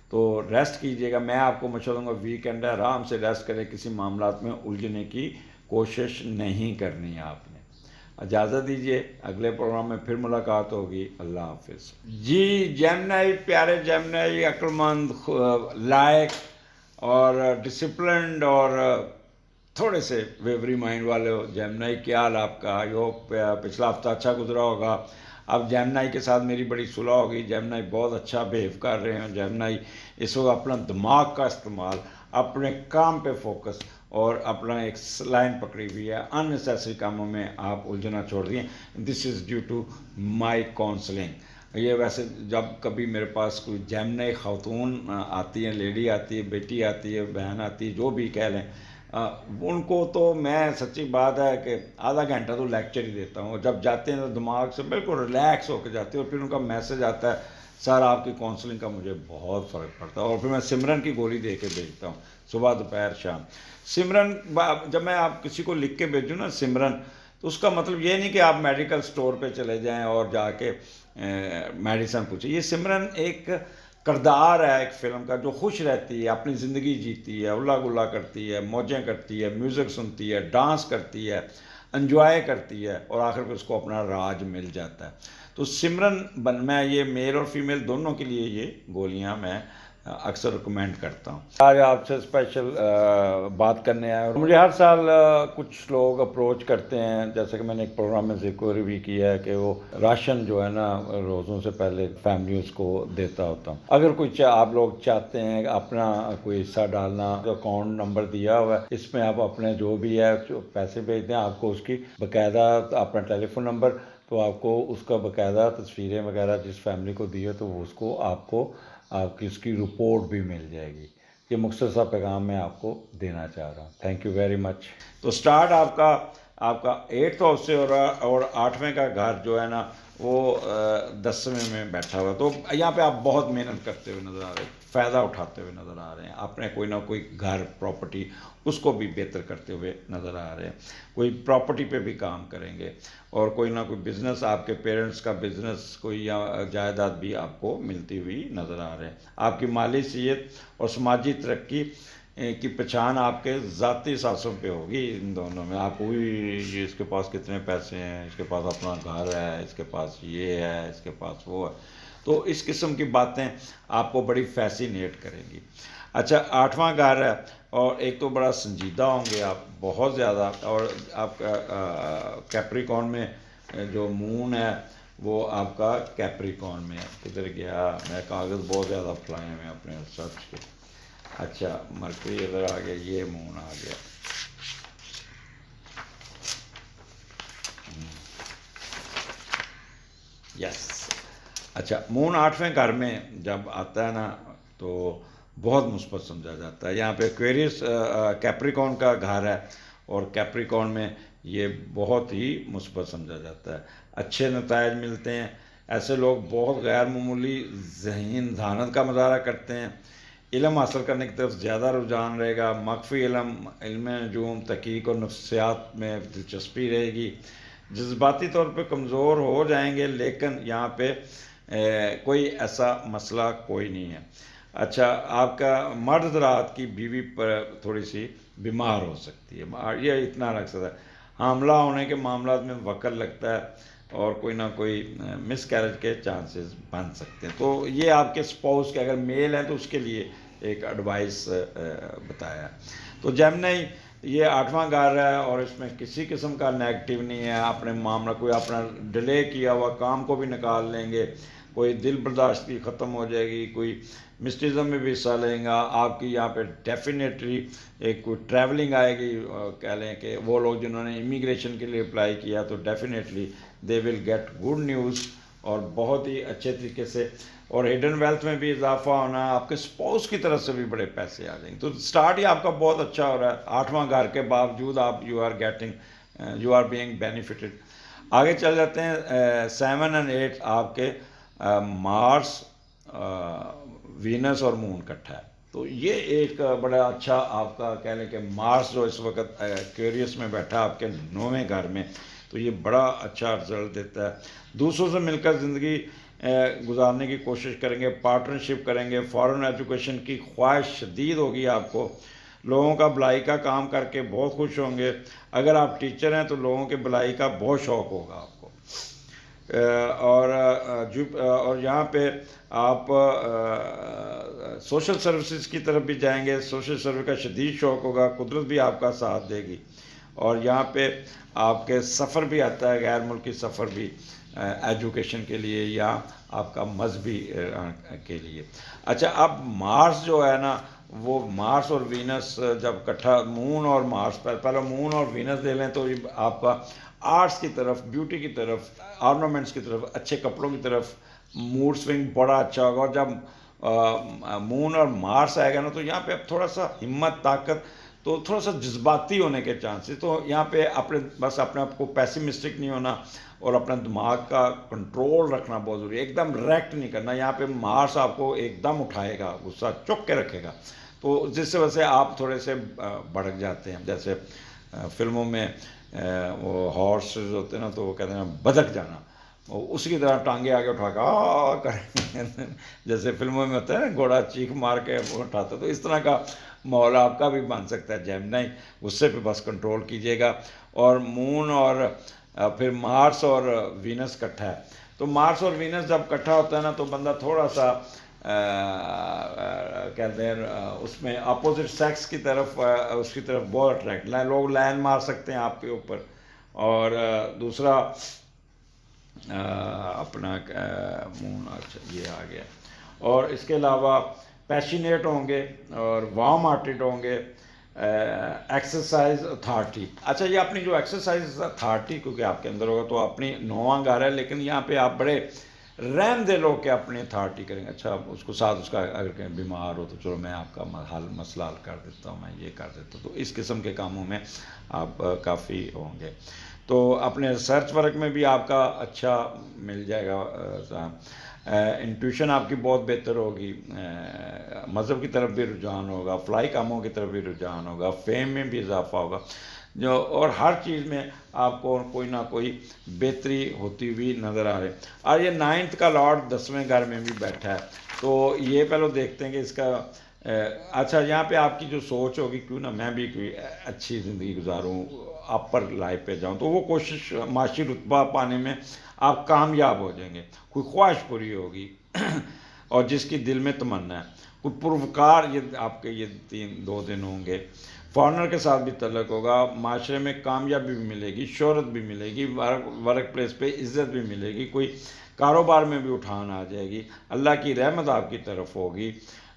تو ریسٹ کیجیے گا. میں آپ کو مشورہ دوں گا ویکینڈ ہے، آرام سے ریسٹ کریں، کسی معاملات میں الجھنے کی کوشش نہیں کرنی ہے آپ نے. اجازت دیجیے، اگلے پروگرام میں پھر ملاقات ہوگی. اللہ حافظ. جی جیمنائی، پیارے جیمنائی، عقل مند، لائق اور ڈسپلنڈ اور تھوڑے سے ویوری مائنڈ والے ہو. جیمنائی کیا حال آپ کا؟ پچھلا ہفتہ اچھا گزرا ہوگا. اب جیمنائی کے ساتھ میری بڑی صلح ہوگی. جیمنائی بہت اچھا بیہیو کر رہے ہیں. جیمنائی اس وقت اپنا دماغ کا استعمال، اپنے کام پہ فوکس اور اپنا ایک لائن پکڑی ہوئی ہے. ان نیسیسری کاموں میں آپ الجھنا چھوڑ دیں. This is due to my counselling. یہ ویسے جب کبھی میرے پاس کوئی جیمنائی خاتون آتی ہیں، لیڈی آتی ہے، بیٹی آتی ہے، بہن آتی ہے، جو بھی کہہ لیں، ان کو تو میں سچی بات ہے کہ آدھا گھنٹہ تو لیکچر ہی دیتا ہوں. جب جاتے ہیں تو دماغ سے بالکل ریلیکس ہو کے جاتے ہیں، اور پھر ان کا میسج آتا ہے سر آپ کی کاؤنسلنگ کا مجھے بہت فرق پڑتا ہے. اور پھر میں سمرن کی گولی دے کے بھیجتا ہوں، صبح دوپہر شام. سمرن جب میں آپ کسی کو لکھ کے بھیجوں نا سمرن، تو اس کا مطلب یہ نہیں کہ آپ میڈیکل سٹور پہ چلے جائیں اور جا کے میڈیسن پوچھیں. یہ سمرن ایک کردار ہے ایک فلم کا، جو خوش رہتی ہے، اپنی زندگی جیتی ہے، اللہ گلا کرتی ہے، موجیں کرتی ہے، میوزک سنتی ہے، ڈانس کرتی ہے، انجوائے کرتی ہے، اور آخر پہ اس کو اپنا راج مل جاتا ہے. تو سمرن میں یہ میل اور فیمیل دونوں کے لیے یہ گولیاں میں اکثر ریکمینڈ کرتا ہوں. آج آپ سے اسپیشل بات کرنے آیا. مجھے ہر سال کچھ لوگ اپروچ کرتے ہیں، جیسے کہ میں نے ایک پروگرام میں ذکر بھی کیا ہے کہ وہ راشن جو ہے نا روزوں سے پہلے فیملیز کو دیتا ہوتا ہوں. اگر کوئی آپ لوگ چاہتے ہیں اپنا کوئی حصہ ڈالنا، اکاؤنٹ نمبر دیا ہوا ہے، اس میں آپ اپنے جو بھی ہے پیسے بھیج دیں. آپ کو اس کی باقاعدہ اپنا ٹیلی فون نمبر، تو آپ کو اس کا باقاعدہ تصویریں وغیرہ جس فیملی کو دی ہے تو وہ اس کو آپ کی اس کی رپورٹ بھی مل جائے گی. یہ مختصر پیغام میں آپ کو دینا چاہ رہا ہوں. تھینک یو ویری مچ. تو سٹارٹ آپ کا 8th ہاؤس سے اور 8ویں کا گھر جو ہے نا وہ 10ویں میں بیٹھا ہوا ہے. تو یہاں پہ آپ بہت محنت کرتے ہوئے نظر آ رہے ہیں، فائدہ اٹھاتے ہوئے نظر آ رہے ہیں، اپنے کوئی نہ کوئی گھر پراپرٹی اس کو بھی بہتر کرتے ہوئے نظر آ رہے ہیں. کوئی پراپرٹی پہ بھی کام کریں گے، اور کوئی نہ کوئی بزنس، آپ کے پیرنٹس کا بزنس کوئی یا جائیداد بھی آپ کو ملتی ہوئی نظر آ رہے ہیں. آپ کی مالی صحت اور سماجی ترقی کی پہچان آپ کے ذاتی سانسوں پہ ہوگی. ان دونوں میں آپ کو بھی اس کے پاس کتنے پیسے ہیں، اس کے پاس اپنا گھر ہے، اس کے پاس یہ ہے، اس کے پاس وہ ہے. تو اس قسم کی باتیں آپ کو بڑی فیسینیٹ کریں گی. اچھا 8واں گھر ہے، اور ایک تو بڑا سنجیدہ ہوں گے آپ بہت زیادہ. اور آپ کا کیپریکون میں جو مون ہے وہ آپ کا کیپریکون میں ہے. کدھر گیا میں کاغذ بہت زیادہ پھلائے ہیں اپنے سرچ کے. اچھا مرکری ادھر آ گیا، یہ مون آ گیا. یس. اچھا مون 8ویں گھر میں جب آتا ہے نا تو بہت مثبت سمجھا جاتا ہے. یہاں پہ ایکویریس کیپریکون کا گھر ہے، اور کیپریکون میں یہ بہت ہی مثبت سمجھا جاتا ہے. اچھے نتائج ملتے ہیں. ایسے لوگ بہت غیر معمولی ذہانت کا مظاہرہ کرتے ہیں. علم حاصل کرنے کی طرف زیادہ رجحان رہے گا. مخفی علم نجوم، تحقیق اور نفسیات میں دلچسپی رہے گی. جذباتی طور پہ کمزور ہو جائیں گے، لیکن یہاں پہ کوئی ایسا مسئلہ کوئی نہیں ہے. اچھا آپ کا مرد حضرات کی بیوی پر تھوڑی سی بیمار ہو سکتی ہے، یہ اتنا رکھ سکتا ہے. حاملہ ہونے کے معاملات میں وقت لگتا ہے، اور کوئی نہ کوئی مس کیریج کے چانسز بن سکتے ہیں. تو یہ آپ کے سپاؤس کے اگر میل ہیں تو اس کے لیے ایک ایڈوائس بتایا. تو جیمنائی یہ 8واں گھر ہے، اور اس میں کسی قسم کا نیگیٹو نہیں ہے. اپنے معاملہ کوئی اپنا ڈیلے کیا ہوا کام کو بھی نکال لیں گے، کوئی دل برداشت کی ختم ہو جائے گی، کوئی مسٹرزم میں بھی حصہ لیں گا. آپ کی یہاں پہ ڈیفینیٹلی ایک کوئی ٹریولنگ آئے گی. کہہ لیں کہ وہ لوگ جنہوں نے امیگریشن کے لیے اپلائی کیا تو definitely they will get good news, اور بہت ہی اچھے طریقے سے اور ہڈن ویلتھ میں بھی اضافہ ہونا، آپ کے اسپاؤس کی طرف سے بھی بڑے پیسے آ جائیں گے. تو سٹارٹ ہی آپ کا بہت اچھا ہو رہا ہے، 8واں گھر کے باوجود آپ یو آر بینگ بینیفٹڈ. آگے چل جاتے ہیں 7 اور 8 آپ کے مارس، وینس اور مون کٹھا ہے. تو یہ ایک بڑا اچھا آپ کا کہہ لیں کہ مارس جو اس وقت ایکویریس میں بیٹھا آپ کے 9ویں گھر میں، تو یہ بڑا اچھا رزلٹ دیتا ہے. دوسروں سے مل کر زندگی گزارنے کی کوشش کریں گے، پارٹنرشپ کریں گے، فارن ایجوکیشن کی خواہش شدید ہوگی آپ کو. لوگوں کا بھلائی کا کام کر کے بہت خوش ہوں گے. اگر آپ ٹیچر ہیں تو لوگوں کے بھلائی کا بہت شوق ہوگا آپ کو. اور یہاں پہ آپ سوشل سروسز کی طرف بھی جائیں گے، سوشل سروس کا شدید شوق ہوگا، قدرت بھی آپ کا ساتھ دے گی. اور یہاں پہ آپ کے سفر بھی آتا ہے، غیر ملکی سفر بھی، ایجوکیشن کے لیے یا آپ کا مذہبی کے لیے. اچھا، اب مارس جو ہے نا، وہ مارس اور وینس جب کٹھا، مون اور مارس، پہلے مون اور وینس دے لیں تو یہ آپ کا آرٹس کی طرف، بیوٹی کی طرف، آرنامنٹس کی طرف، اچھے کپڑوں کی طرف موڈ سوئنگ بڑا اچھا ہوگا. اور جب مون اور مارس آئے گا نا، تو یہاں پہ اب تھوڑا سا ہمت، طاقت، تو تھوڑا سا جذباتی ہونے کے چانسز. تو یہاں پہ بس اپنے آپ کو پیسیمسٹک نہیں ہونا، اور اپنا دماغ کا کنٹرول رکھنا بہت ضروری ہے. ایک دم ریکٹ نہیں کرنا. یہاں پہ مارس آپ کو ایک دم اٹھائے گا، غصہ چک کے رکھے گا، تو جس وجہ سے آپ تھوڑے سے بھڑک جاتے ہیں. جیسے فلموں میں وہ ہارسز ہوتے ہیں نا، تو وہ کہتے ہیں بدک جانا، اسی کی طرح ٹانگیں آگے اٹھا کے کریں جیسے فلموں میں ہوتا ہے نا، گھوڑا چیخ مار کے اٹھاتا. تو اس طرح کا ماحول آپ کا بھی بن سکتا ہے. جیمنائی، غصے پہ بس کنٹرول کیجیے گا. اور مون اور پھر مارس اور وینس کٹھا ہے. تو مارس اور وینس جب کٹھا ہوتا ہے نا، تو بندہ تھوڑا سا کہتے ہیں اس میں اپوزٹ سیکس کی طرف، اس کی طرف بہت اٹریکٹ، لوگ لائن مار سکتے ہیں آپ کے اوپر. اور دوسرا اپنا مون، اچھا یہ آ گیا. اور اس کے علاوہ پیشنیٹ ہوں گے اور وارم ہارٹیڈ ہوں گے. ایکسرسائز اتھارٹی، اچھا یہ اپنی جو ایکسرسائز اتھارٹی کیونکہ آپ کے اندر ہوگا، تو اپنی 9واں گھر ہے، لیکن یہاں پہ آپ بڑے رحم دل ہو کے اپنی اتھارٹی کریں گے. اچھا، اس کو ساتھ اس کا اگر کہیں بیمار ہو تو چلو میں آپ کا مسئلہ حل کر دیتا ہوں، میں یہ کر دیتا ہوں. تو اس قسم کے کاموں میں آپ کافی ہوں گے. تو اپنے ریسرچ ورک میں بھی آپ کا اچھا مل جائے گا. انٹیوشن آپ کی بہت بہتر ہوگی. مذہب کی طرف بھی رجحان ہوگا، فلائی کاموں کی طرف بھی رجحان ہوگا، فیم میں بھی اضافہ ہوگا، اور ہر چیز میں آپ کو کوئی نہ کوئی بہتری ہوتی ہوئی نظر آ رہی. اور یہ 9th کا لارڈ 10ویں گھر میں بھی بیٹھا ہے. تو یہ پہلے دیکھتے ہیں کہ اس کا اچھا یہاں پہ آپ کی جو سوچ ہوگی، کیوں نہ میں بھی کوئی اچھی زندگی گزاروں، اپر لائف پہ جاؤں. تو وہ کوشش، معاشی رتبہ پانے میں آپ کامیاب ہو جائیں گے. کوئی خواہش پوری ہوگی اور جس کی دل میں تمنا ہے. کوئی پروکار، یہ آپ کے یہ 2 دن ہوں گے. فارنر کے ساتھ بھی تعلق ہوگا. معاشرے میں کامیابی بھی ملے گی، شہرت بھی ملے گی، ورک پلیس پہ عزت بھی ملے گی. کوئی کاروبار میں بھی اٹھان آ جائے گی. اللہ کی رحمت آپ کی طرف ہوگی.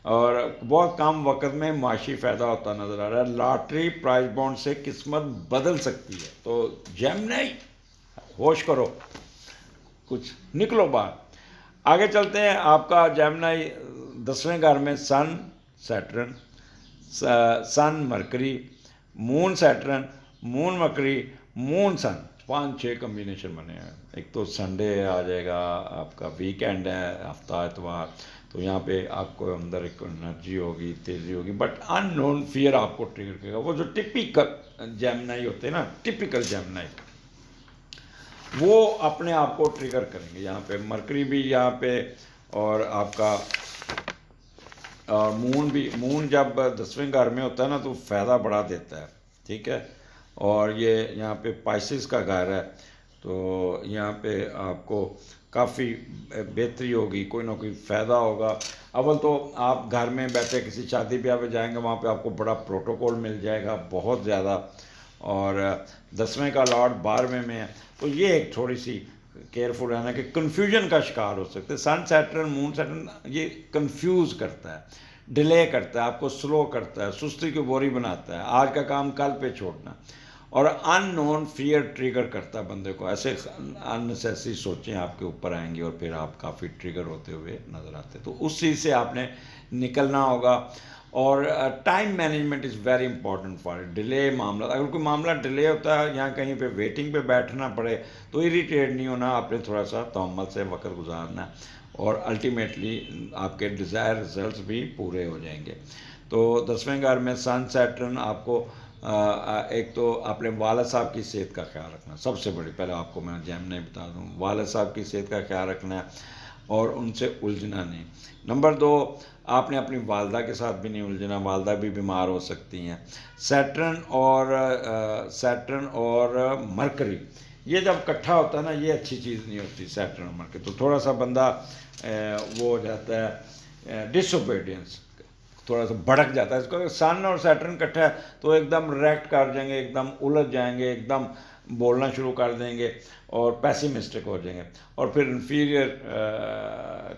اور بہت کم وقت میں معاشی فائدہ ہوتا نظر آ رہا ہے. لاٹری پرائز بانڈ سے قسمت بدل سکتی ہے. تو جیمنائی، ہوش کرو، کچھ نکلو باہر. آگے چلتے ہیں. آپ کا جیمنائی 10ویں گھر میں سن سیٹرن، سن مرکری، مون سیٹرن، مون مرکری، مون سن، 5-6 کمبینیشن بنے ہیں. ایک تو سنڈے آ جائے گا، آپ کا ویکینڈ ہے، ہفتہ اتوار. تو یہاں پہ آپ کو اندر ایک انرجی ہوگی، تیزی ہوگی، بٹ ان نون فیئر آپ کو ٹریگر کرے گا. وہ جو ٹپیکل جیمنائی ہوتے ہیں نا، ٹپیکل جیمنائی، وہ اپنے آپ کو ٹریگر کریں گے. یہاں پہ مرکری بھی یہاں پہ، اور آپ کا مون بھی. مون جب 10ویں گھر میں ہوتا ہے نا، تو فائدہ بڑھا دیتا ہے. ٹھیک ہے. اور یہ یہاں پہ پائسس کا گھر ہے. تو یہاں پہ آپ کو کافی بہتری ہوگی، کوئی نہ کوئی فائدہ ہوگا. اول تو آپ گھر میں بیٹھے کسی شادی بیاہ پہ جائیں گے، وہاں پہ آپ کو بڑا پروٹوکول مل جائے گا، بہت زیادہ. اور 10ویں کا لارڈ 12ویں میں ہے. تو یہ ایک تھوڑی سی کیئرفل رہنا کہ کنفیوژن کا شکار ہو سکتے. سن سیٹرن، مون سیٹرن یہ کنفیوز کرتا ہے، ڈیلے کرتا ہے، آپ کو سلو کرتا ہے، سستی کی بوری بناتا ہے، آج کا کام کل پہ چھوڑنا. اور ان نون فیئر ٹریگر کرتا ہے بندے کو، ایسے اننیسیسری سوچیں آپ کے اوپر آئیں گی اور پھر آپ کافی ٹریگر ہوتے ہوئے نظر آتے ہیں، تو اس چیز سے آپ نے نکلنا ہوگا۔ اور time management is very important for delay معاملہ، اگر کوئی معاملہ ڈیلے ہوتا ہے یا کہیں پہ ویٹنگ پہ بیٹھنا پڑے تو اریٹیٹ نہیں ہونا، آپ نے تھوڑا سا تحمل سے وقت گزارنا ہے اور الٹیمیٹلی آپ کے ڈیزائر رزلٹس بھی پورے ہو جائیں گے۔ تو 10ویں گھر میں سن سیٹرن آپ کو ایک تو اپنے والد صاحب کی صحت کا خیال رکھنا، سب سے بڑی، پہلے آپ کو میں جیمنی بتا دوں، والد صاحب کی صحت کا خیال رکھنا ہے اور ان سے الجھنا نہیں۔ نمبر 2، آپ نے اپنی والدہ کے ساتھ بھی نہیں الجھنا، والدہ بھی بیمار ہو سکتی ہیں۔ سیٹرن اور مرکری یہ جب اکٹھا ہوتا ہے نا، یہ اچھی چیز نہیں ہوتی، سیٹرن اور مرکری، تو تھوڑا سا بندہ وہ ہو جاتا ہے ڈس اوبیڈینس، تھوڑا سا بھڑک جاتا ہے۔ اس کو سن اور سیٹرن اکٹھا ہے تو ایک دم ریئیکٹ کر جائیں گے، ایک دم الجھ جائیں گے، ایک دم بولنا شروع کر دیں گے اور پیسیمسٹک ہو جائیں گے، اور پھر انفیریئر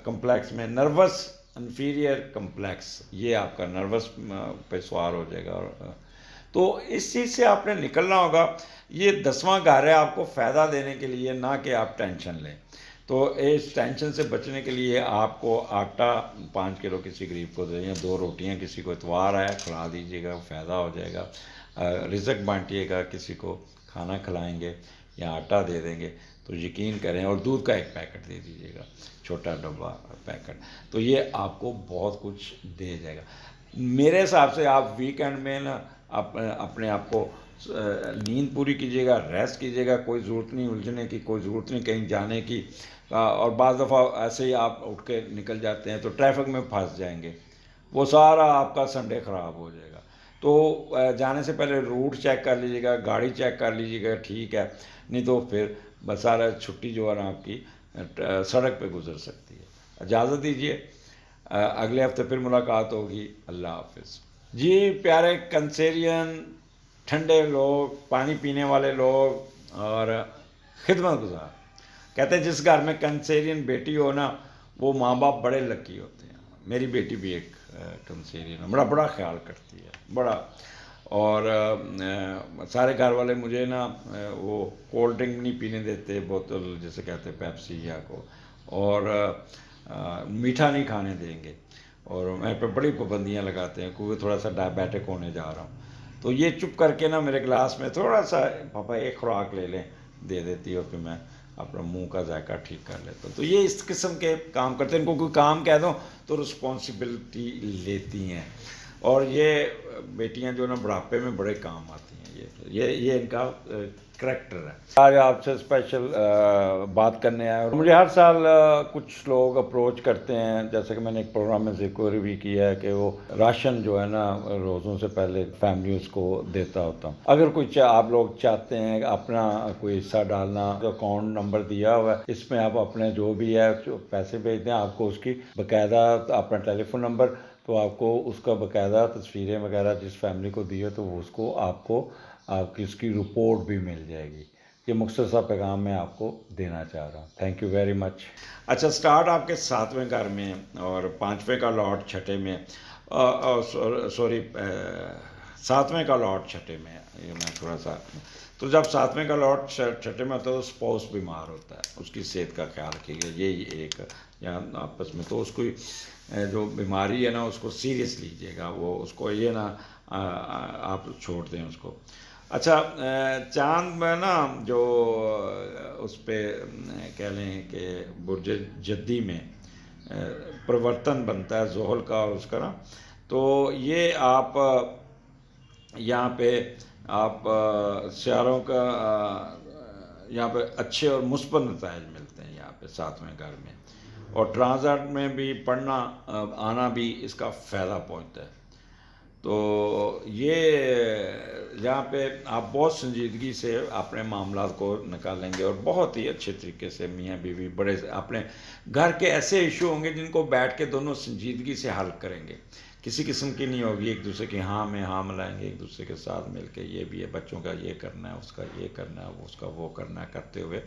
کمپلیکس میں نروس انفیریئر کمپلیکس، یہ آپ کا نروس پہ سوار ہو جائے گا۔ اور تو اس چیز سے آپ نے نکلنا ہوگا۔ یہ 10واں گھر ہے آپ کو فائدہ دینے کے لیے، نہ کہ آپ ٹینشن لیں۔ تو اس ٹینشن سے بچنے کے لیے آپ کو آٹا 5 کلو کسی غریب کو دیں یا 2 روٹیاں کسی کو اتوار ہے کھلا دیجیے گا، فائدہ ہو جائے گا۔ رزق بانٹیے گا، کسی کو کھانا کھلائیں گے یا آٹا دے دیں گے تو یقین کریں، اور دودھ کا 1 پیکٹ دے دیجیے گا، چھوٹا ڈبہ پیکٹ، تو یہ آپ کو بہت کچھ دے جائے گا۔ میرے حساب سے آپ ویکینڈ میں نا اپنے آپ کو نیند پوری کیجیے گا، ریسٹ کیجیے گا، کوئی ضرورت نہیں الجھنے کی، کوئی ضرورت نہیں کہیں جانے کی۔ اور بعض دفعہ ایسے ہی آپ اٹھ کے نکل جاتے ہیں تو ٹریفک میں پھنس جائیں گے، وہ سارا آپ کا سنڈے خراب ہو جائے گا۔ تو جانے سے پہلے روٹ چیک کر لیجیے گا، گاڑی چیک کر لیجیے گا، ٹھیک ہے، نہیں تو پھر بس سارا چھٹی جو ہے نا آپ کی سڑک پہ گزر سکتی ہے۔ اجازت دیجیے، اگلے ہفتے پھر ملاقات ہوگی، اللہ حافظ۔ جی پیارے کنسیرین، ٹھنڈے لوگ، پانی پینے والے لوگ اور خدمت گزار، کہتے ہیں جس گھر میں کنسیرین بیٹی ہو نا، وہ ماں باپ بڑے لکی ہوتے ہیں۔ میری بیٹی بھی ایک کنسیرین ہے، بڑا خیال کرتی ہے، بڑا۔ اور سارے گھر والے مجھے نا وہ کولڈ ڈرنک نہیں پینے دیتے، بوتل جیسے کہتے ہیں پیپسی یا کو، اور میٹھا نہیں کھانے دیں گے، اور میں پہ بڑی پابندیاں لگاتے ہیں کیونکہ تھوڑا سا ڈائبیٹک ہونے جا رہا ہوں، تو یہ چپ کر کے نا میرے گلاس میں تھوڑا سا پاپا 1 خوراک لے لیں، دے دیتی ہے، اور پھر میں اپنا منہ کا ذائقہ ٹھیک کر لیتا ہوں۔ تو یہ اس قسم کے کام کرتے ہیں، ان کو کوئی کام کہہ دو تو رسپانسبلٹی لیتی ہیں، اور یہ بیٹیاں جو نا بڑھاپے میں بڑے کام آتی ہیں، یہ ان کا کریکٹر ہے۔ آج آپ سے اسپیشل بات کرنے آیا، اور مجھے ہر سال کچھ لوگ اپروچ کرتے ہیں، جیسے کہ میں نے ایک پروگرام میں ذکر بھی کیا ہے کہ وہ راشن جو ہے نا روزوں سے پہلے فیملیز کو دیتا ہوتا ہوں۔ اگر کوئی آپ لوگ چاہتے ہیں اپنا کوئی حصہ ڈالنا، جو اکاؤنٹ نمبر دیا ہوا ہے اس میں آپ اپنے جو بھی ہے پیسے بھیج دیں، آپ کو اس کی باقاعدہ اپنا ٹیلی فون نمبر، تو آپ کو اس کا باقاعدہ تصویریں وغیرہ جس فیملی کو دی ہے تو اس کو آپ کی اس کی رپورٹ بھی مل جائے گی۔ یہ مختصر پیغام میں آپ کو دینا چاہ رہا ہوں۔ تھینک یو ویری مچ۔ اچھا، سٹارٹ آپ کے 7ویں گھر میں اور 5ویں کا لاٹ چھٹے میں، سوری 7ویں کا لاٹ چھٹے میں، یہ میں تھوڑا سا، تو جب 7ویں کا لاٹ چھٹے میں ہوتا ہے تو اسپاؤس بیمار ہوتا ہے، اس کی صحت کا خیال رکھیے گا، یہی ایک یہاں آپس میں، تو اس کو جو بیماری ہے نا اس کو سیریس لیجیے گا، وہ اس کو یہ نا آپ چھوڑ دیں اس کو۔ اچھا، چاند میں نا جو اس پہ کہہ لیں کہ برج جدی میں پرورتن بنتا ہے زحل کا اور اس کا نا، تو یہ آپ یہاں پہ آپ سیاروں کا یہاں پہ اچھے اور مثبت نتائج ملتے ہیں یہاں پہ 7ویں گھر میں، اور ٹرانزٹ میں بھی پڑھنا آنا بھی اس کا فائدہ پہنچتا ہے۔ تو یہ یہاں پہ آپ بہت سنجیدگی سے اپنے معاملات کو نکالیں گے، اور بہت ہی اچھے طریقے سے میاں بیوی بڑے اپنے گھر کے ایسے ایشو ہوں گے جن کو بیٹھ کے دونوں سنجیدگی سے حل کریں گے، کسی قسم کی نہیں ہوگی ایک دوسرے کی ہاں میں ہاں ملائیں گے، ایک دوسرے کے ساتھ مل کے یہ بھی ہے بچوں کا یہ کرنا ہے، اس کا یہ کرنا ہے، اس کا وہ کرنا ہے، کرتے ہوئے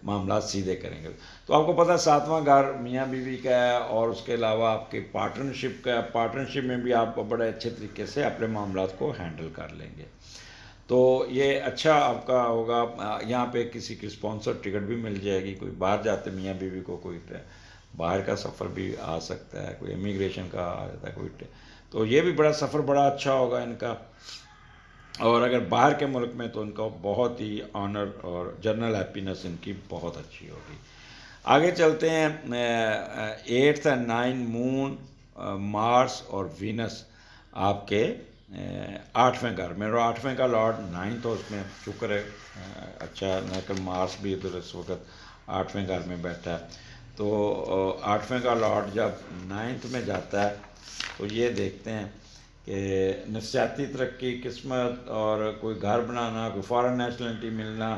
معاملات سیدھے کریں گے۔ تو آپ کو پتہ ہے 7واں گھر میاں بیوی کا ہے، اور اس کے علاوہ آپ کے پارٹنرشپ کا ہے، پارٹنرشپ میں بھی آپ بڑے اچھے طریقے سے اپنے معاملات کو ہینڈل کر لیں گے۔ تو یہ اچھا آپ کا ہوگا. یہاں پہ کسی کی اسپانسر ٹکٹ بھی مل جائے گی. کوئی باہر جاتے میاں بیوی کو کوئی باہر کا سفر بھی آ سکتا ہے, کوئی امیگریشن کا آ جاتا ہے کوئی, تو یہ بھی بڑا سفر بڑا اچھا ہوگا ان کا. اور اگر باہر کے ملک میں تو ان کا بہت ہی آنر اور جنرل ہیپینس ان کی بہت اچھی ہوگی. آگے چلتے ہیں. 8 اور 9 مون, مارس اور وینس آپ کے 8ویں گھر میں, اور 8ویں کا لارڈ 9 تو اس میں شکر ہے اچھا, لیکن مارس بھی ادھر اس وقت 8ویں گھر میں بیٹھا ہے. تو 8ویں کا لارڈ جب 9 میں جاتا ہے تو یہ دیکھتے ہیں کہ نفسیاتی ترقی, قسمت, اور کوئی گھر بنانا, کوئی فارن نیشنلٹی ملنا,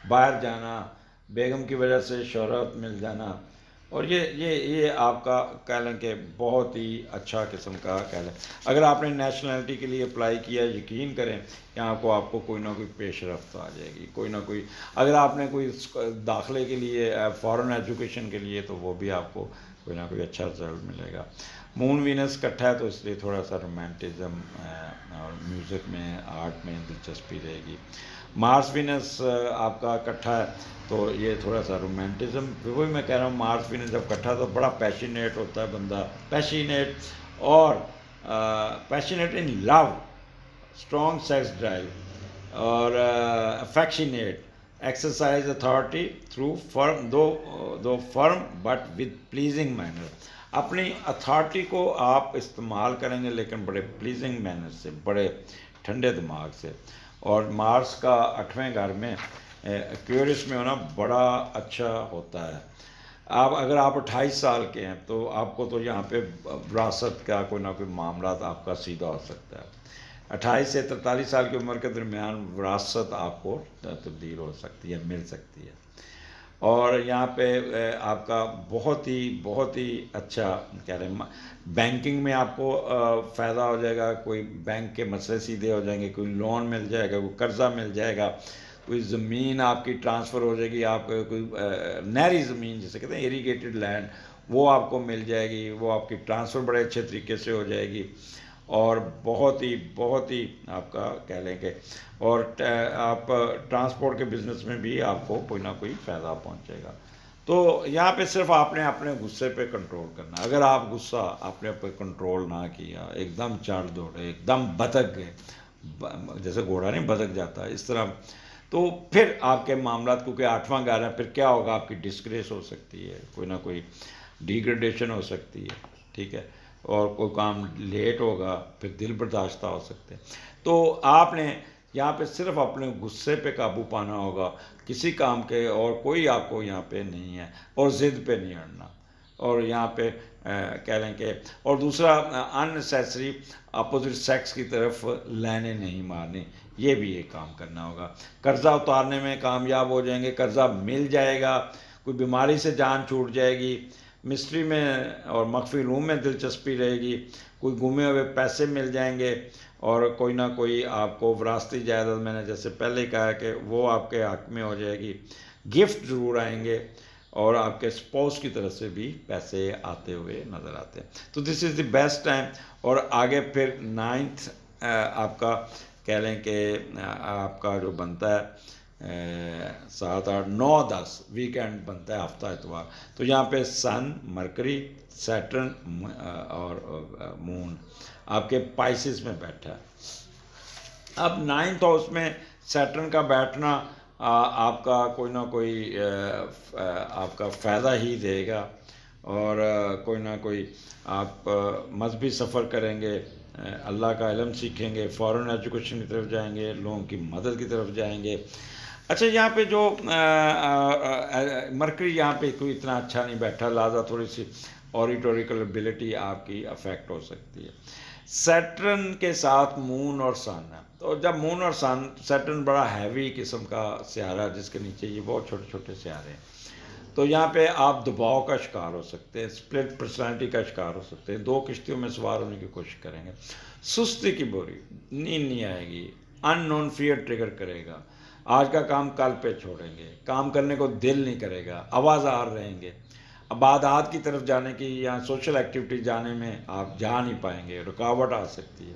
باہر جانا, بیگم کی وجہ سے شہرت مل جانا, اور یہ آپ کا کہہ لیں کہ بہت ہی اچھا قسم کا کہہ لیں. اگر آپ نے نیشنلٹی کے لیے اپلائی کیا, یقین کریں کہ آپ کو کوئی نہ کوئی پیش رفت آ جائے گی, کوئی نہ کوئی. اگر آپ نے کوئی داخلے کے لیے, فارن ایجوکیشن کے لیے, تو وہ بھی آپ کو کوئی نہ کوئی اچھا رزلٹ ملے گا. مون وینس کٹھا ہے تو اس لیے تھوڑا سا رومانٹزم اور میوزک میں, آرٹ میں دلچسپی رہے گی. مارس وینس آپ کا کٹھا ہے تو یہ تھوڑا سا رومانٹزم, وہی میں کہہ رہا ہوں, مارس وینس جب کٹھا تو بڑا پیشنیٹ ہوتا ہے بندہ, پیشنیٹ اور passionate in love, strong sex drive, اور affectionate, exercise authority through firm, do firm but with pleasing manner. اپنی اتھارٹی کو آپ استعمال کریں گے لیکن بڑے پلیزنگ مینر سے, بڑے ٹھنڈے دماغ سے. اور مارس کا 8ویں گھر میں ایکویرس میں ہونا بڑا اچھا ہوتا ہے. اگر آپ 28 سال کے ہیں تو آپ کو تو یہاں پہ وراثت کا کوئی نہ کوئی معاملات آپ کا سیدھا ہو سکتا ہے. 28 سے 43 سال کی عمر کے درمیان وراثت آپ کو تبدیل ہو سکتی ہے, مل سکتی ہے. اور یہاں پہ آپ کا بہت ہی اچھا کہہ رہے ہیں, بینکنگ میں آپ کو فائدہ ہو جائے گا, کوئی بینک کے مسئلے سیدھے ہو جائیں گے, کوئی لون مل جائے گا, کوئی قرضہ مل جائے گا, کوئی زمین آپ کی ٹرانسفر ہو جائے گی, آپ کوئی نہری زمین جسے کہتے ہیں اریگیٹڈ لینڈ, وہ آپ کو مل جائے گی, وہ آپ کی ٹرانسفر بڑے اچھے طریقے سے ہو جائے گی. اور بہت ہی آپ کا کہہ لیں کہ, اور آپ ٹرانسپورٹ کے بزنس میں بھی آپ کو کوئی نہ کوئی فائدہ پہنچے گا. تو یہاں پہ صرف آپ نے اپنے غصے پہ کنٹرول کرنا. اگر آپ غصہ اپنے پہ کنٹرول نہ کیا, ایک دم چاڑ دوڑے, ایک دم بھدک گئے, جیسے گھوڑا نہیں بھدک جاتا اس طرح, تو پھر آپ کے معاملات, کیونکہ 8واں گھر ہے, پھر کیا ہوگا, آپ کی ڈسگریس ہو سکتی ہے, کوئی نہ کوئی ڈیگریڈیشن ہو سکتی ہے, ٹھیک ہے, اور کوئی کام لیٹ ہوگا, پھر دل برداشتہ ہو سکتے ہیں. تو آپ نے یہاں پہ صرف اپنے غصے پہ قابو پانا ہوگا, کسی کام کے اور کوئی آپ کو یہاں پہ نہیں ہے, اور ضد پہ نہیں اڑنا, اور یہاں پہ کہہ لیں کہ, اور دوسرا اننیسیسری اپوزٹ سیکس کی طرف لائنیں نہیں مارنی, یہ بھی ایک کام کرنا ہوگا. قرضہ اتارنے میں کامیاب ہو جائیں گے, قرضہ مل جائے گا, کوئی بیماری سے جان چھوٹ جائے گی, مسٹری میں اور مخفی علوم میں دلچسپی رہے گی, کوئی گمے ہوئے پیسے مل جائیں گے, اور کوئی نہ کوئی آپ کو وراثتی جائیداد, میں نے جیسے پہلے کہا کہ وہ آپ کے حق میں ہو جائے گی. گفٹ ضرور آئیں گے, اور آپ کے اسپاؤس کی طرف سے بھی پیسے آتے ہوئے نظر آتے ہیں. تو دس از دی بیسٹ ٹائم. اور آگے پھر 9 آپ کا کہہ لیں کہ آپ کا جو بنتا ہے 7 8 9 10 ویکینڈ بنتا ہے ہفتہ اتوار, تو یہاں پہ سن, مرکری, سیٹرن اور مون آپ کے پائسس میں بیٹھا ہے. اب 9th ہاؤس میں سیٹرن کا بیٹھنا آپ کا کوئی نہ کوئی آپ کا فائدہ ہی دے گا, اور کوئی نہ کوئی آپ مذہبی سفر کریں گے, اللہ کا علم سیکھیں گے, فارن ایجوکیشن کی طرف جائیں گے, لوگوں کی مدد کی طرف جائیں گے. اچھا, یہاں پہ جو مرکری یہاں پہ کوئی اتنا اچھا نہیں بیٹھا, لہٰذا تھوڑی سی اوریٹوریکل ابیلٹی آپ کی افیکٹ ہو سکتی ہے. سیٹرن کے ساتھ مون اور سن ہے, تو جب مون اور سن, سیٹرن بڑا ہیوی قسم کا سیارہ جس کے نیچے یہ بہت چھوٹے چھوٹے سیارے ہیں, تو یہاں پہ آپ دباؤ کا شکار ہو سکتے ہیں, اسپلٹ پرسنالٹی کا شکار ہو سکتے ہیں, 2 کشتیوں میں سوار ہونے کی کوشش کریں گے, سستی کی بوری, نیند نہیں آئے گی, ان نون فیئر ٹریگر کرے گا, آج کا کام کل پہ چھوڑیں گے, کام کرنے کو دل نہیں کرے گا, آوازار رہیں گے, عبادات کی طرف جانے کی یا سوشل ایکٹیویٹی جانے میں آپ جا نہیں پائیں گے, رکاوٹ آ سکتی ہے.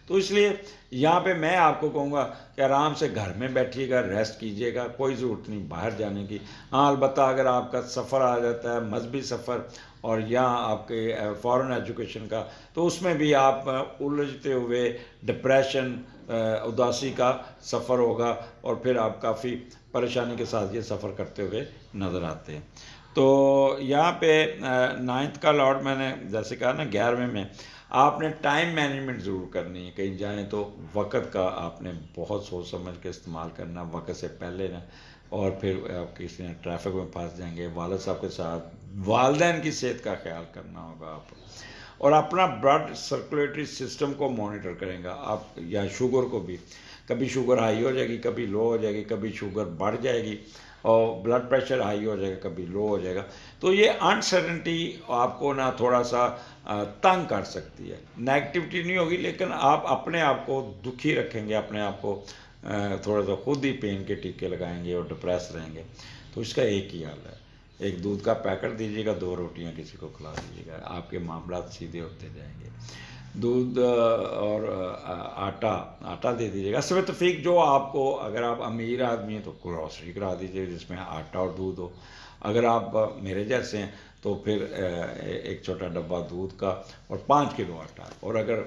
تو اس لیے یہاں پہ میں آپ کو کہوں گا کہ آرام سے گھر میں بیٹھیے گا، ریسٹ کیجیے گا، کوئی ضرورت نہیں باہر جانے کی۔ ہاں البتہ اگر آپ کا سفر آ جاتا ہے، مذہبی سفر، اور یہاں آپ کے فارن ایجوکیشن کا، تو اس میں بھی آپ الجھتے ہوئے ڈپریشن، اداسی کا سفر ہوگا، اور پھر آپ کافی پریشانی کے ساتھ یہ سفر کرتے ہوئے نظر آتے ہیں۔ تو یہاں پہ 9th کا لارڈ میں نے جیسے کہا نا 11ویں میں آپ نے ٹائم مینجمنٹ ضرور کرنی ہے، کہیں جائیں تو وقت کا آپ نے بہت سوچ سمجھ کے استعمال کرنا، وقت سے پہلے نہ، اور پھر آپ کسی ٹریفک میں پھنس جائیں گے، والد صاحب کے ساتھ والدین کی صحت کا خیال کرنا ہوگا آپ، اور اپنا بلڈ سرکولیٹری سسٹم کو مانیٹر کریں گا آپ، یا شوگر کو بھی، کبھی شوگر ہائی ہو جائے گی، کبھی لو ہو جائے گی، کبھی شوگر بڑھ جائے گی، اور بلڈ پریشر ہائی ہو جائے گا، کبھی لو ہو جائے گا۔ تو یہ انسرٹنٹی آپ کو نا تھوڑا سا تنگ کر سکتی ہے، نیگیٹیوٹی نہیں ہوگی، لیکن آپ اپنے آپ کو دکھی رکھیں گے، اپنے آپ کو تھوڑا سا خود ہی پین کے ٹیکے لگائیں گے اور ڈپریس رہیں گے۔ تو اس کا ایک ہی حل ہے، ایک دودھ کا پیکٹ دیجیے گا، 2 روٹیاں کسی کو کھلا دیجیے گا، آپ کے معاملات سیدھے ہوتے جائیں گے۔ دودھ اور آٹا دے دیجیے گا، سب تفریق جو آپ کو، اگر آپ امیر آدمی ہیں تو گروسری کرا دیجیے جس میں آٹا اور دودھ ہو، اگر آپ میرے جیسے ہیں تو پھر ایک چھوٹا ڈبہ دودھ کا اور 5 کلو آٹا، اور اگر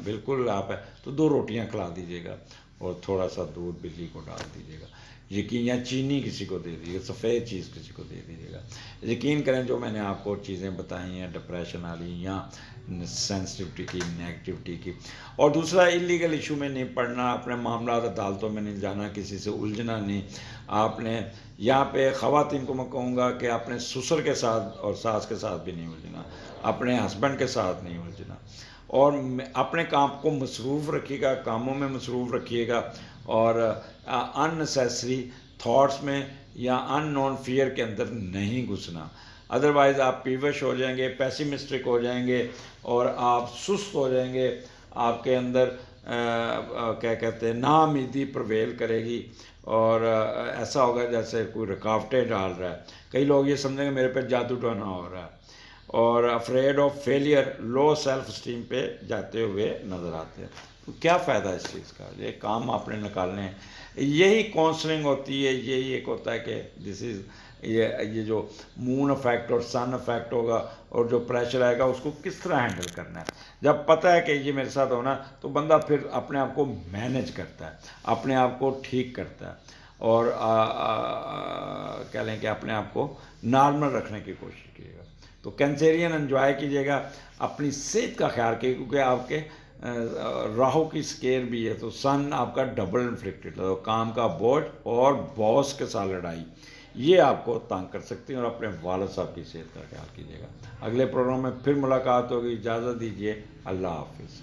بالکل آپ ہے تو 2 روٹیاں کھلا دیجیے گا، اور تھوڑا سا دودھ بلی کو ڈال دیجیے گا، یقین، یا چینی کسی کو دے دیجیے گا، سفید چیز کسی کو دے دیجیے گا۔ یقین کریں جو میں نے آپ کو چیزیں بتائی ہیں ڈپریشن والی یا سینسٹیوٹی کی، نیگیٹیوٹی کی، اور دوسرا ایلیگل ایشو میں نہیں پڑنا، اپنے معاملات عدالتوں میں نہیں جانا، کسی سے الجھنا نہیں۔ آپ نے یہاں پہ خواتین کو میں کہوں گا کہ اپنے سسر کے ساتھ اور ساس کے ساتھ بھی نہیں الجھنا، اپنے ہسبینڈ کے ساتھ نہیں الجھنا، اور اپنے کام کو مصروف رکھیے گا، کاموں میں مصروف رکھیے گا، اور ان نیسیسری تھاٹس میں یا ان نون فیئر کے اندر نہیں گھسنا، ادروائز آپ پیوش ہو جائیں گے، پیسیمسٹک ہو جائیں گے، اور آپ سست ہو جائیں گے، آپ کے اندر کیا کہتے ہیں نا امیدی پرویل کرے گی، اور ایسا ہوگا جیسے کوئی رکاوٹیں ڈال رہا ہے، کئی لوگ یہ سمجھیں گے میرے پہ جادو ٹونا ہو رہا ہے، اور afraid of failure, low self esteem پہ جاتے ہوئے نظر آتے ہیں۔ تو کیا فائدہ اس چیز کا، یہ کام آپ نے نکالنے ہیں، یہی کاؤنسلنگ ہوتی ہے، یہی ایک ہوتا ہے کہ دس از، یہ جو مون افیکٹ اور سن افیکٹ ہوگا، اور جو پریشر آئے گا اس کو کس طرح ہینڈل کرنا ہے۔ جب پتہ ہے کہ یہ میرے ساتھ ہونا، تو بندہ پھر اپنے آپ کو مینج کرتا ہے، اپنے آپ کو ٹھیک کرتا ہے، اور کہہ لیں کہ اپنے آپ کو نارمل رکھنے کی کوشش کیے گا۔ تو کینسیرین انجوائے کیجیے گا، اپنی صحت کا خیال کیجیے، کیونکہ آپ کے راہو کی سکیئر بھی ہے، تو سن آپ کا ڈبل انفلکٹڈ ہے، کام کا بوجھ اور باس کے ساتھ لڑائی، یہ آپ کو تنگ کر سکتی ہیں، اور اپنے والد صاحب کی صحت کا خیال کیجیے گا۔ اگلے پروگرام میں پھر ملاقات ہوگی، اجازت دیجیے، اللہ حافظ۔